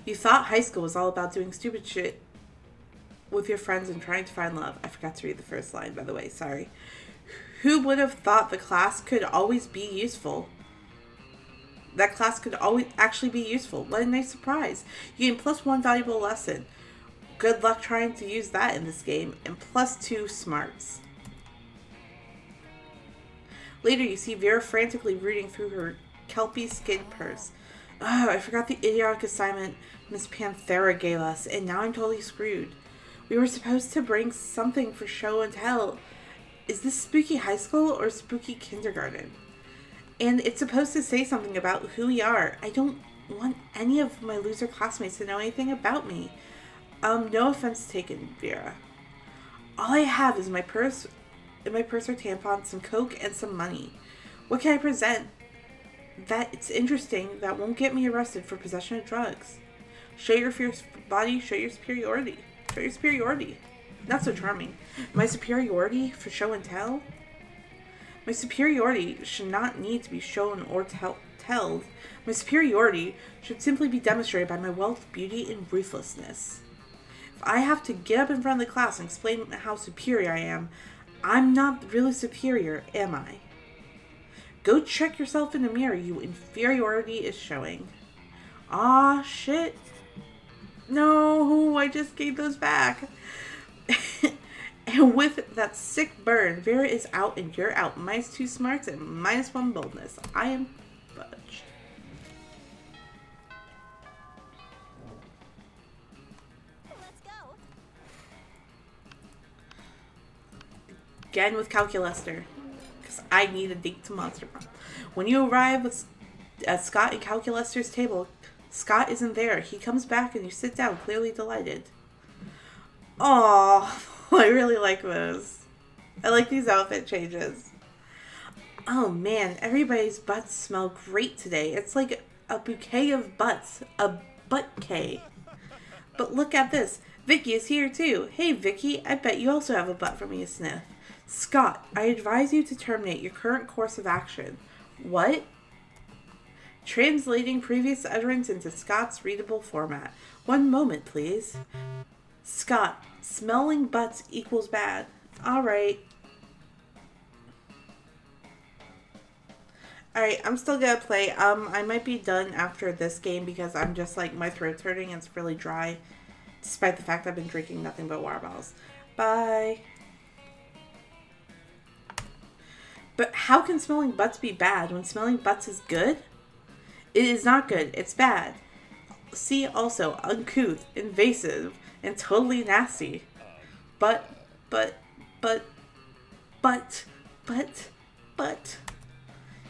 You thought high school was all about doing stupid shit with your friends and trying to find love. I forgot to read the first line, by the way. Sorry. Who would have thought the class could always be useful? That class could always actually be useful. What a nice surprise. You gain +1 valuable lesson. Good luck trying to use that in this game. And +2 smarts. Later, you see Vera frantically rooting through her kelpie skin purse. Oh, I forgot the idiotic assignment Miss Panthera gave us, and now I'm totally screwed. We were supposed to bring something for show and tell. Is this spooky high school or spooky kindergarten? And it's supposed to say something about who we are. I don't want any of my loser classmates to know anything about me. No offense taken, Vera. All I have is my purse are tampons, some Coke, and some money. What can I present that it's interesting that won't get me arrested for possession of drugs? Show your fierce body, show your superiority. Show your superiority. Not so charming. My superiority for show and tell? My superiority should not need to be shown or telled. My superiority should simply be demonstrated by my wealth, beauty, and ruthlessness. If I have to get up in front of the class and explain how superior I am, I'm not really superior, am I? Go check yourself in the mirror, you inferiority is showing. Aw, shit. No, I just gave those back. And with that sick burn, Vera is out and you're out. -2 smarts and -1 boldness. I am fudged. Let's go. Again with Calculaster. Because I need a date to Monster Prom. When you arrive at Scott and Calculaster's table, Scott isn't there. He comes back and you sit down, clearly delighted. Aww. I really like those. I like these outfit changes. Oh man, everybody's butts smell great today. It's like a bouquet of butts. A butt-K. But look at this. Vicky is here too. Hey Vicky, I bet you also have a butt for me to sniff. Scott, I advise you to terminate your current course of action. What? Translating previous utterance into Scott's readable format. One moment, please. Scott, smelling butts equals bad. Alright. Alright, I'm still gonna play. I might be done after this game because I'm just like, my throat's hurting and it's really dry. Despite the fact I've been drinking nothing but water bottles. Bye. But how can smelling butts be bad when smelling butts is good? It is not good. It's bad. See also, uncouth, invasive, and totally nasty. But.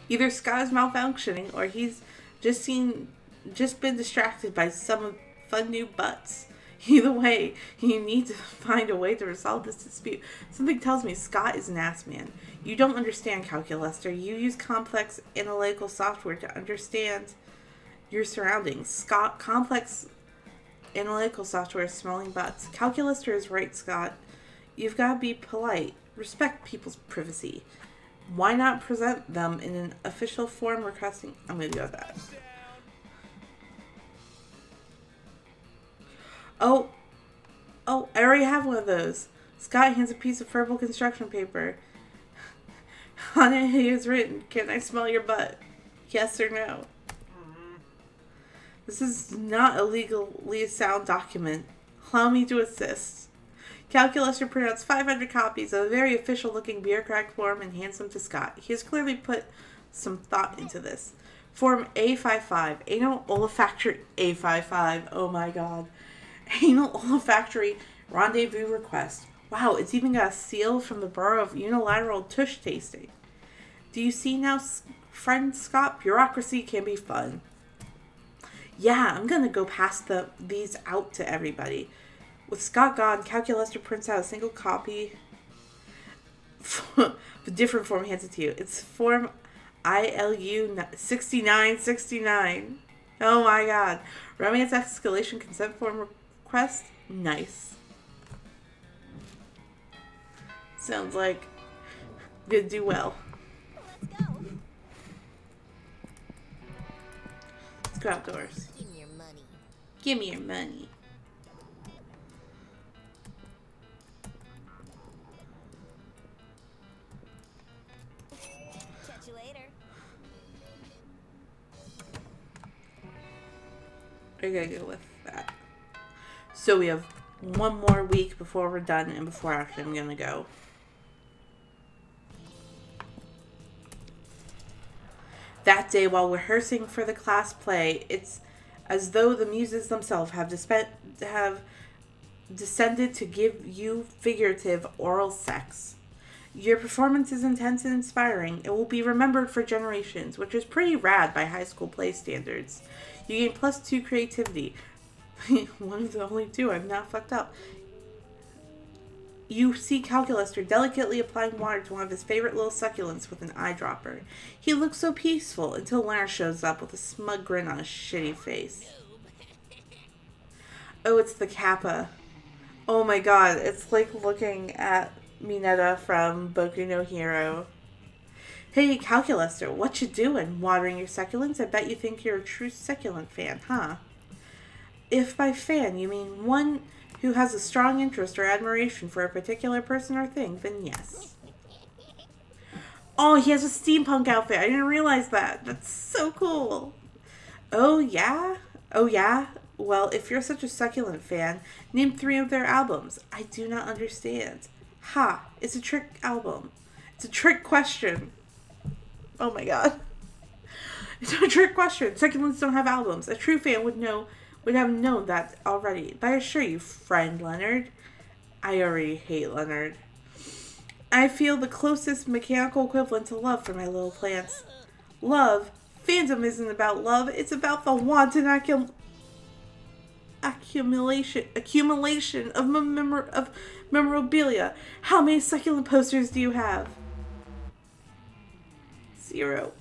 Either Scott is malfunctioning or he's just seen just been distracted by some fun new butts. Either way, you need to find a way to resolve this dispute. Something tells me Scott is an ass man. You don't understand, Calculester. You use complex analytical software to understand your surroundings. Scott, complex analytical software is smelling butts. Calculester is right, Scott. You've got to be polite. Respect people's privacy. Why not present them in an official form requesting... I'm going to go with that. Oh, I already have one of those. Scott hands a piece of purple construction paper. On it, he has written, "Can I smell your butt? Yes or no?" This is not a legally sound document. Allow me to assist. Calculester prints 500 copies of a very official-looking bureaucratic form and hands them to Scott. He has clearly put some thought into this. Form A55. Anal olfactory A55. Oh my god. Anal olfactory rendezvous request. Wow, it's even got a seal from the Borough of Unilateral Tush Tasting. Do you see now, friend Scott? Bureaucracy can be fun. Yeah, I'm gonna go pass these out to everybody. With Scott gone, Calculester prints out a single copy of a different form, hands it to you. It's Form ILU 6969. Oh my god. Romance escalation consent form request? Nice. Sounds like gonna do well. Let's go. Let's go outdoors. Give me your money. Give me your money. Catch you later. I gotta go with that. So we have one more week before we're done and before actually I'm gonna go. That day, while rehearsing for the class play, it's as though the muses themselves have descended to give you figurative oral sex. Your performance is intense and inspiring. It will be remembered for generations, which is pretty rad by high school play standards. You gain +2 creativity. One of the only two I've not fucked up. You see Calculester delicately applying water to one of his favorite little succulents with an eyedropper. He looks so peaceful until Leonard shows up with a smug grin on his shitty face. Oh, it's the Kappa. Oh my god, it's like looking at Mineta from Boku no Hero. Hey, Calculester, what you doing? Watering your succulents? I bet you think you're a true succulent fan, huh? If by fan you mean one who has a strong interest or admiration for a particular person or thing, then yes. Oh, he has a steampunk outfit. I didn't realize that. That's so cool. Oh, yeah? Oh, yeah? Well, if you're such a succulent fan, name 3 of their albums. I do not understand. Ha, it's a trick album. It's a trick question. Oh my god. It's a trick question. Succulents don't have albums. A true fan would have known that already. But I assure you, friend Leonard, I already hate Leonard. I feel the closest mechanical equivalent to love for my little plants. Love? Fandom isn't about love. It's about the wanton accumulation of memorabilia. How many succulent posters do you have? 0.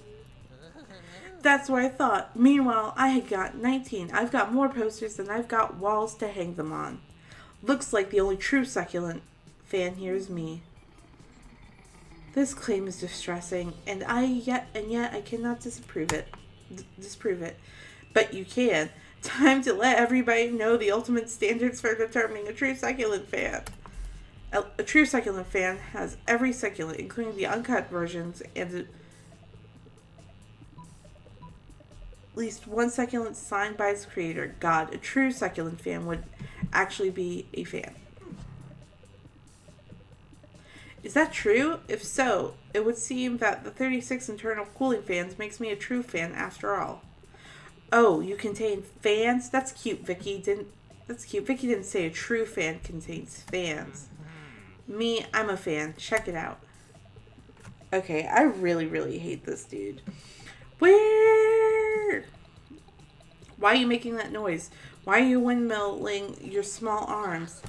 That's what I thought. Meanwhile, I had got 19. I've got more posters than I've got walls to hang them on. Looks like the only true succulent fan here is me. This claim is distressing, and yet I cannot disprove it. But you can. Time to let everybody know the ultimate standards for determining a true succulent fan. A true succulent fan has every succulent, including the uncut versions, and at least one succulent signed by its creator. God, a true succulent fan would actually be a fan. Is that true? If so, it would seem that the 36 internal cooling fans makes me a true fan after all. Oh, you contain fans? That's cute, Vicky. Vicky didn't say a true fan contains fans. Me, I'm a fan. Check it out. Okay, I really, really hate this dude. Why are you making that noise? Why are you windmilling your small arms?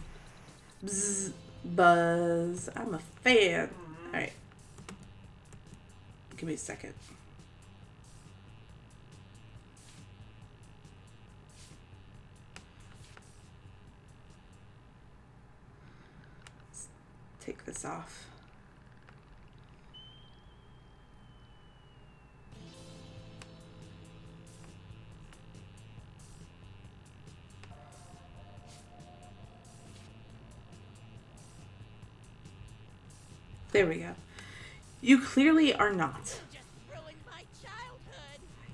Bzz, buzz. I'm a fan. Alright. Give me a second. Let's take this off. There we go. You clearly are not.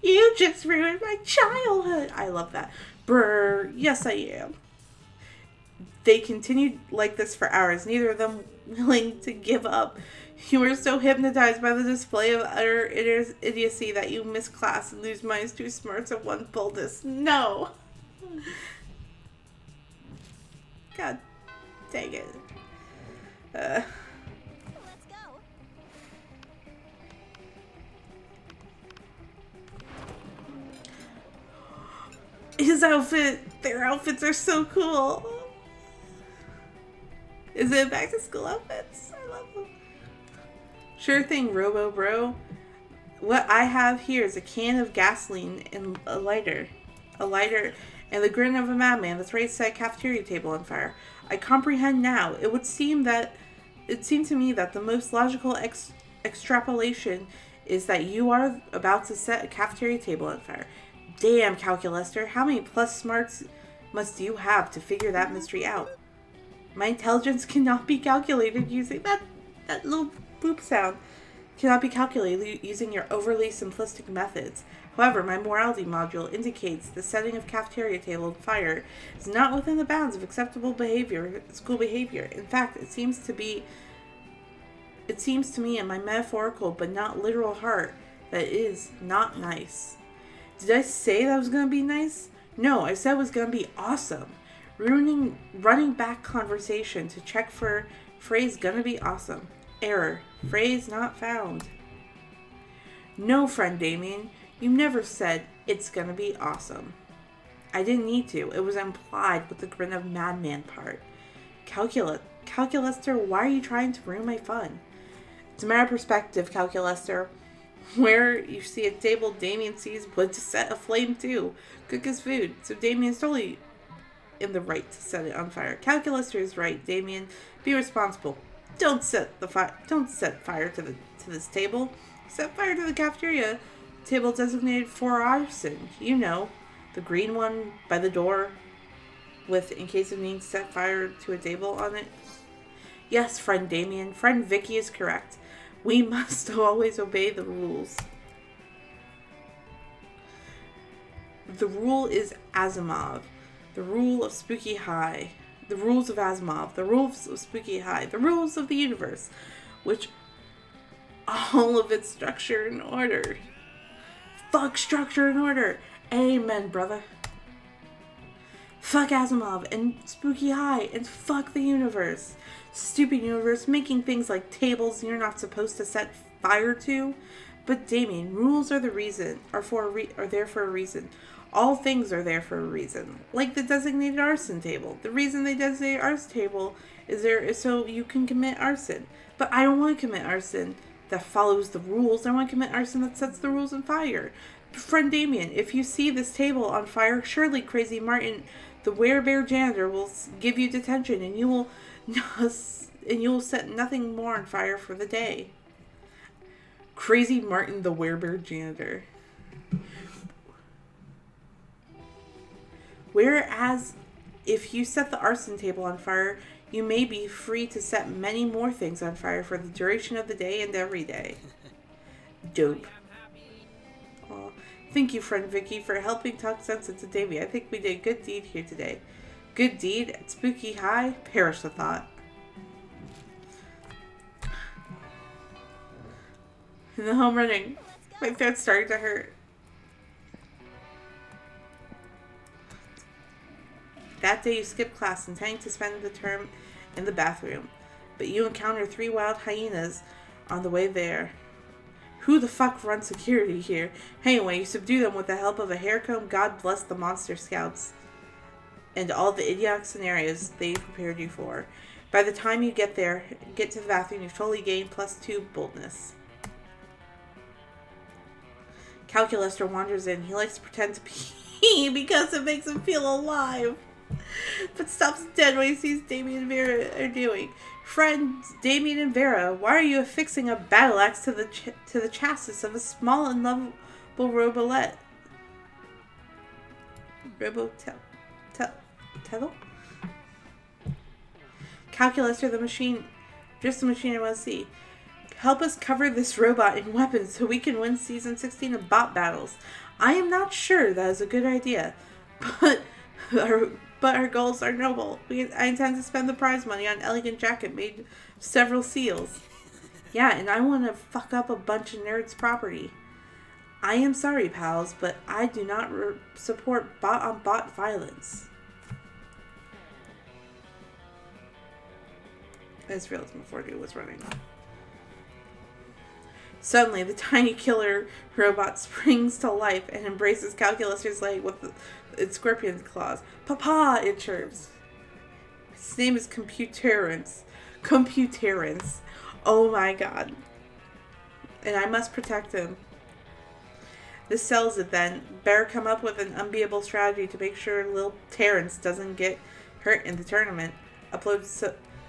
You just ruined my childhood. I love that. Brr. Yes, I am. They continued like this for hours, neither of them willing to give up. You were so hypnotized by the display of utter idiocy that you miss class and lose minds two smarts at one boldness. No. God dang it. Let's go. His outfit. Their outfits are so cool. Is it back to school outfits? I love them. Sure thing, Robo Bro. What I have here is a can of gasoline and a lighter. A lighter and the grin of a madman that's ready to set a cafeteria table on fire. I comprehend now. It seemed to me that the most logical extrapolation is that you are about to set a cafeteria table on fire. Damn, Calculaster, how many plus smarts must you have to figure that mystery out? My intelligence cannot be calculated using that little boop sound. Cannot be calculated using your overly simplistic methods. However, my morality module indicates the setting of cafeteria table on fire is not within the bounds of acceptable behavior, school behavior. In fact, it seems to me in my metaphorical but not literal heart that it is not nice. Did I say that was going to be nice? No, I said it was going to be awesome. Running back conversation to check for phrase gonna be awesome. Error. Phrase not found. No, friend Damien. You never said it's gonna be awesome. I didn't need to. It was implied with the grin of madman part. Calculaster, why are you trying to ruin my fun? It's a matter of perspective, Calculaster. Where you see a table, Damien sees wood to set aflame too. Cook his food. So Damien's totally in the right to set it on fire. Calculaster is right, Damien. Be responsible. Don't set fire to this table. Set fire to the cafeteria table designated for arson. You know, the green one by the door with, in case of needing to set fire to a table on it. Yes, friend Damien. Friend Vicky is correct. We must always obey the rules. The rule is Asimov. The rule of Spooky High. The rules of Asimov. The rules of Spooky High. The rules of the universe. Which all of its structure and order. Fuck structure and order. Amen, brother. Fuck Asimov and Spooky High and fuck the universe. Stupid universe making things like tables you're not supposed to set fire to. But Damien, rules are there for a reason. All things are there for a reason. Like the designated arson table. The reason they designate arson table is so you can commit arson. But I don't want to commit arson that follows the rules. I want to commit arson that sets the rules on fire. Friend Damien, if you see this table on fire, surely Crazy Martin, the werebear janitor, will give you detention, and you will set nothing more on fire for the day. Crazy Martin, the werebear janitor. Whereas, if you set the arson table on fire, you may be free to set many more things on fire for the duration of the day and every day. Dope. Aw. Thank you, friend Vicky, for helping talk sense into Davy. I think we did a good deed here today. Good deed at Spooky High? Perish the thought. In the home running. My throat's starting to hurt. That day you skipped class, intending to spend the term in the bathroom. But you encounter 3 wild hyenas on the way there, Who the fuck runs security here? Anyway, you subdue them with the help of a hair comb. God bless the monster scouts. And all the idiotic scenarios they prepared you for. By the time you get there, get to the bathroom, you've totally gained +2 boldness. Calculaster wanders in. He likes to pretend to pee because it makes him feel alive. But stops dead when he sees Damien and Vera are doing. Friends, Damien and Vera, why are you affixing a battle axe to the chassis of a small and lovable robolet? Tettle? Calculaster, the machine, just the machine I want to see. Help us cover this robot in weapons so we can win Season 16 of bot battles. I am not sure that is a good idea, but our goals are noble. I intend to spend the prize money on elegant jacket made of several seals. Yeah, and I want to fuck up a bunch of nerds' property. I am sorry, pals, but I do not support bot-on-bot violence. I just realized my 4D was running. Suddenly, the tiny killer robot springs to life and embraces Calculator's leg with its scorpion's claws. Papa, it chirps. His name is Computerance. Computerance. Oh my god. And I must protect him. This sells it then. Better come up with an unbeatable strategy to make sure little Terrence doesn't get hurt in the tournament. Upload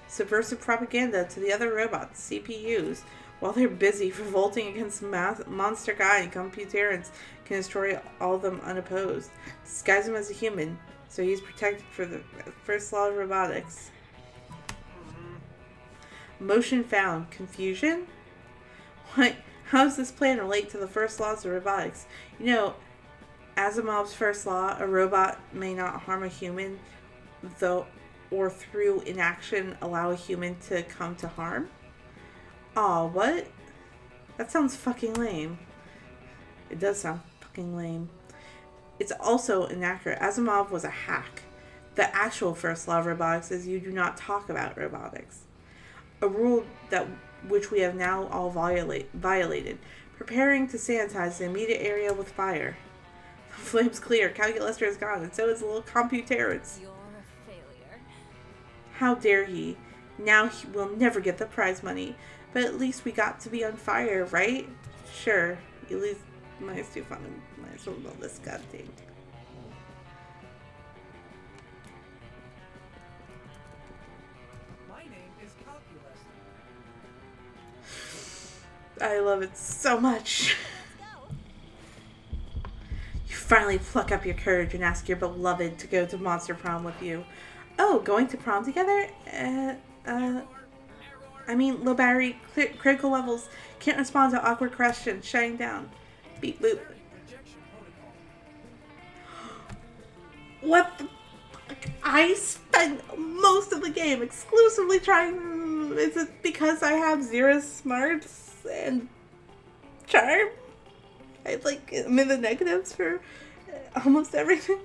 subversive propaganda to the other robots, CPUs, while they're busy revolting against Monster Guy, and Computerance can destroy all of them unopposed. Disguise him as a human, so he's protected for the first law of robotics. Motion found. Confusion? What? How does this plan relate to the first laws of robotics? You know, Asimov's first law, a robot may not harm a human, though, or through inaction allow a human to come to harm? Aw, what? That sounds fucking lame. It does sound fucking lame. It's also inaccurate. Asimov was a hack. The actual first law of robotics is you do not talk about robotics. A rule which we have now all violated. Preparing to sanitize the immediate area with fire. The flame's clear. Calculator is gone, and so is the little Computerance. You're a failure. How dare he? Now he will never get the prize money. But at least we got to be on fire, right? Sure. At least mine's too fun. Might as well build this goddamn. My name is Calculus. I love it so much. You finally pluck up your courage and ask your beloved to go to Monster Prom with you. Oh, going to prom together? I mean, low battery, critical levels, can't respond to awkward questions, shutting down. Beep boop. What the fuck? I spent most of the game exclusively trying. Is it because I have 0 smarts and charm? I'm in the negatives for almost everything.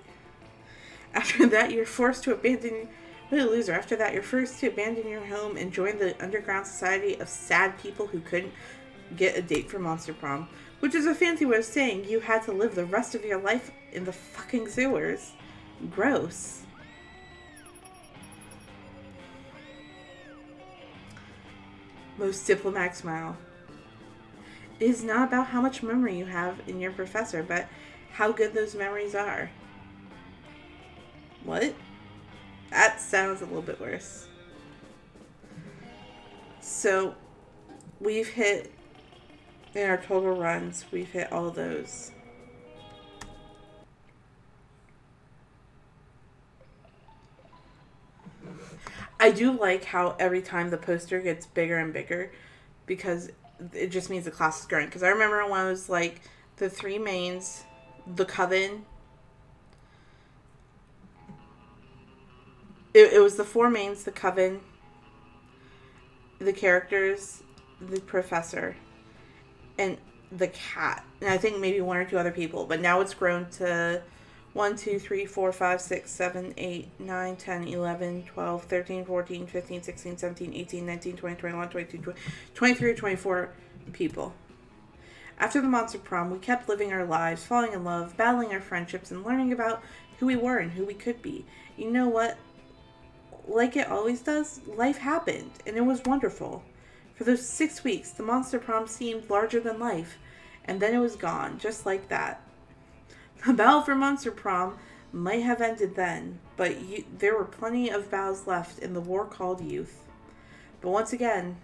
After that, you're forced to abandon. What a loser. After that, you're forced to abandon your home and join the underground society of sad people who couldn't get a date for Monster Prom. Which is a fancy way of saying you had to live the rest of your life in the fucking sewers. Gross. Most diplomatic smile. It is not about how much memory you have in your professor, but how good those memories are. What? That sounds a little bit worse. So, we've hit, in our total runs, we've hit all those. I do like how every time the poster gets bigger and bigger, because it just means the class is growing. Because I remember when it was like the 3 mains, the coven. It was the 4 mains, the coven, the characters, the professor, and the cat. And I think maybe 1 or 2 other people. But now it's grown to 1, 2, 3, 4, 5, 6, 7, 8, 9, 10, 11, 12, 13, 14, 15, 16, 17, 18, 19, 20, 21, 22, 23, 24 people. After the Monster Prom, we kept living our lives, falling in love, battling our friendships, and learning about who we were and who we could be. You know what? Like it always does, life happened, and it was wonderful. For those 6 weeks, the Monster Prom seemed larger than life, and then it was gone, just like that. The battle for Monster Prom might have ended then, but there were plenty of battles left in the war called youth. But once again,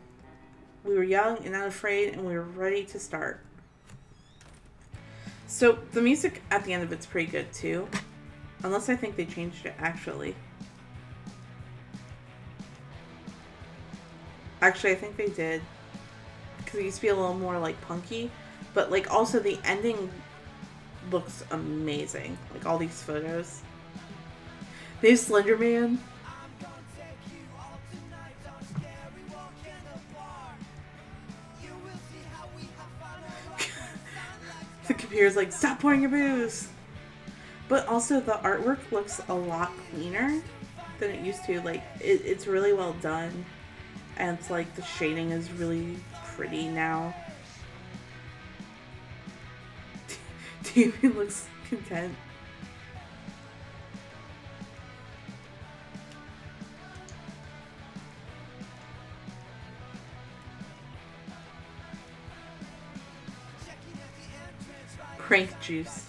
we were young and unafraid, and we were ready to start. So, the music at the end of it's pretty good, too. Unless I think they changed it, actually. Actually, I think they did. Because it used to be a little more, like, punky. But, like, also the ending looks amazing. Like, all these photos. They have Slender Man. The computer's like, stop pouring your booze. But also, the artwork looks a lot cleaner than it used to. Like, it's really well done. And it's like, the shading is really pretty now. Damien looks content. Crank juice.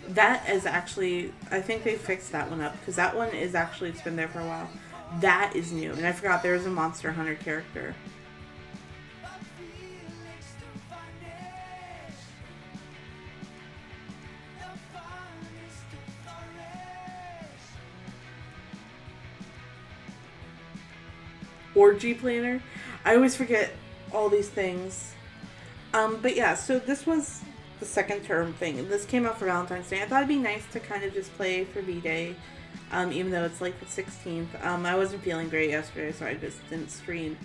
That is actually, I think they fixed that one up, because that one is actually, it's been there for a while. That is new, and I forgot there was a Monster Hunter character. Orgy planner. I always forget all these things. But yeah, so this was the second term thing. This came out for Valentine's Day. I thought it'd be nice to kind of just play for V-Day, even though it's like the 16th. I wasn't feeling great yesterday, so I just didn't stream.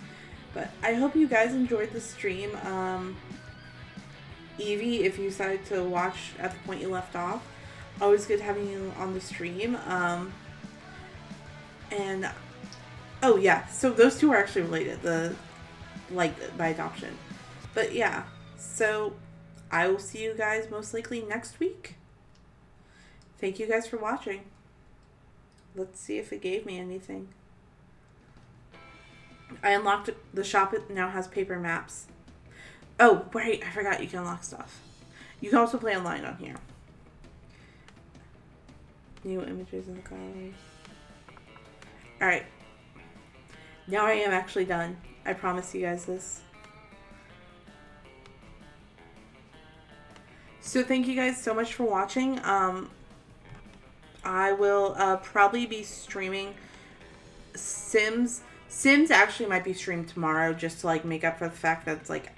But I hope you guys enjoyed the stream. Evie, if you decided to watch at the point you left off, always good having you on the stream. And oh yeah, so those two are actually related, like by adoption. But yeah, so I will see you guys most likely next week. Thank you guys for watching. Let's see if it gave me anything. I unlocked the shop. It now has paper maps. Oh, wait, I forgot you can unlock stuff. You can also play online on here. New images in the gallery. Alright. Now I am actually done. I promise you guys this. So thank you guys so much for watching. I will probably be streaming Sims. Sims actually might be streamed tomorrow, just to like make up for the fact that it's like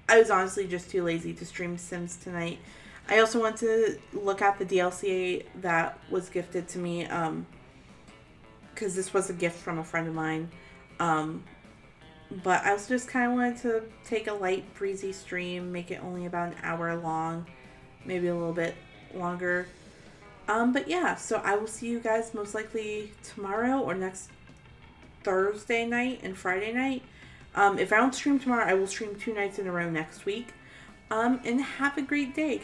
I was honestly just too lazy to stream Sims tonight. I also want to look at the DLC that was gifted to me, because this was a gift from a friend of mine. But I also just kind of wanted to take a light, breezy stream, make it only about an hour long, maybe a little bit longer. But yeah, so I will see you guys most likely tomorrow or next Thursday night and Friday night. If I don't stream tomorrow, I will stream 2 nights in a row next week. And have a great day, guys.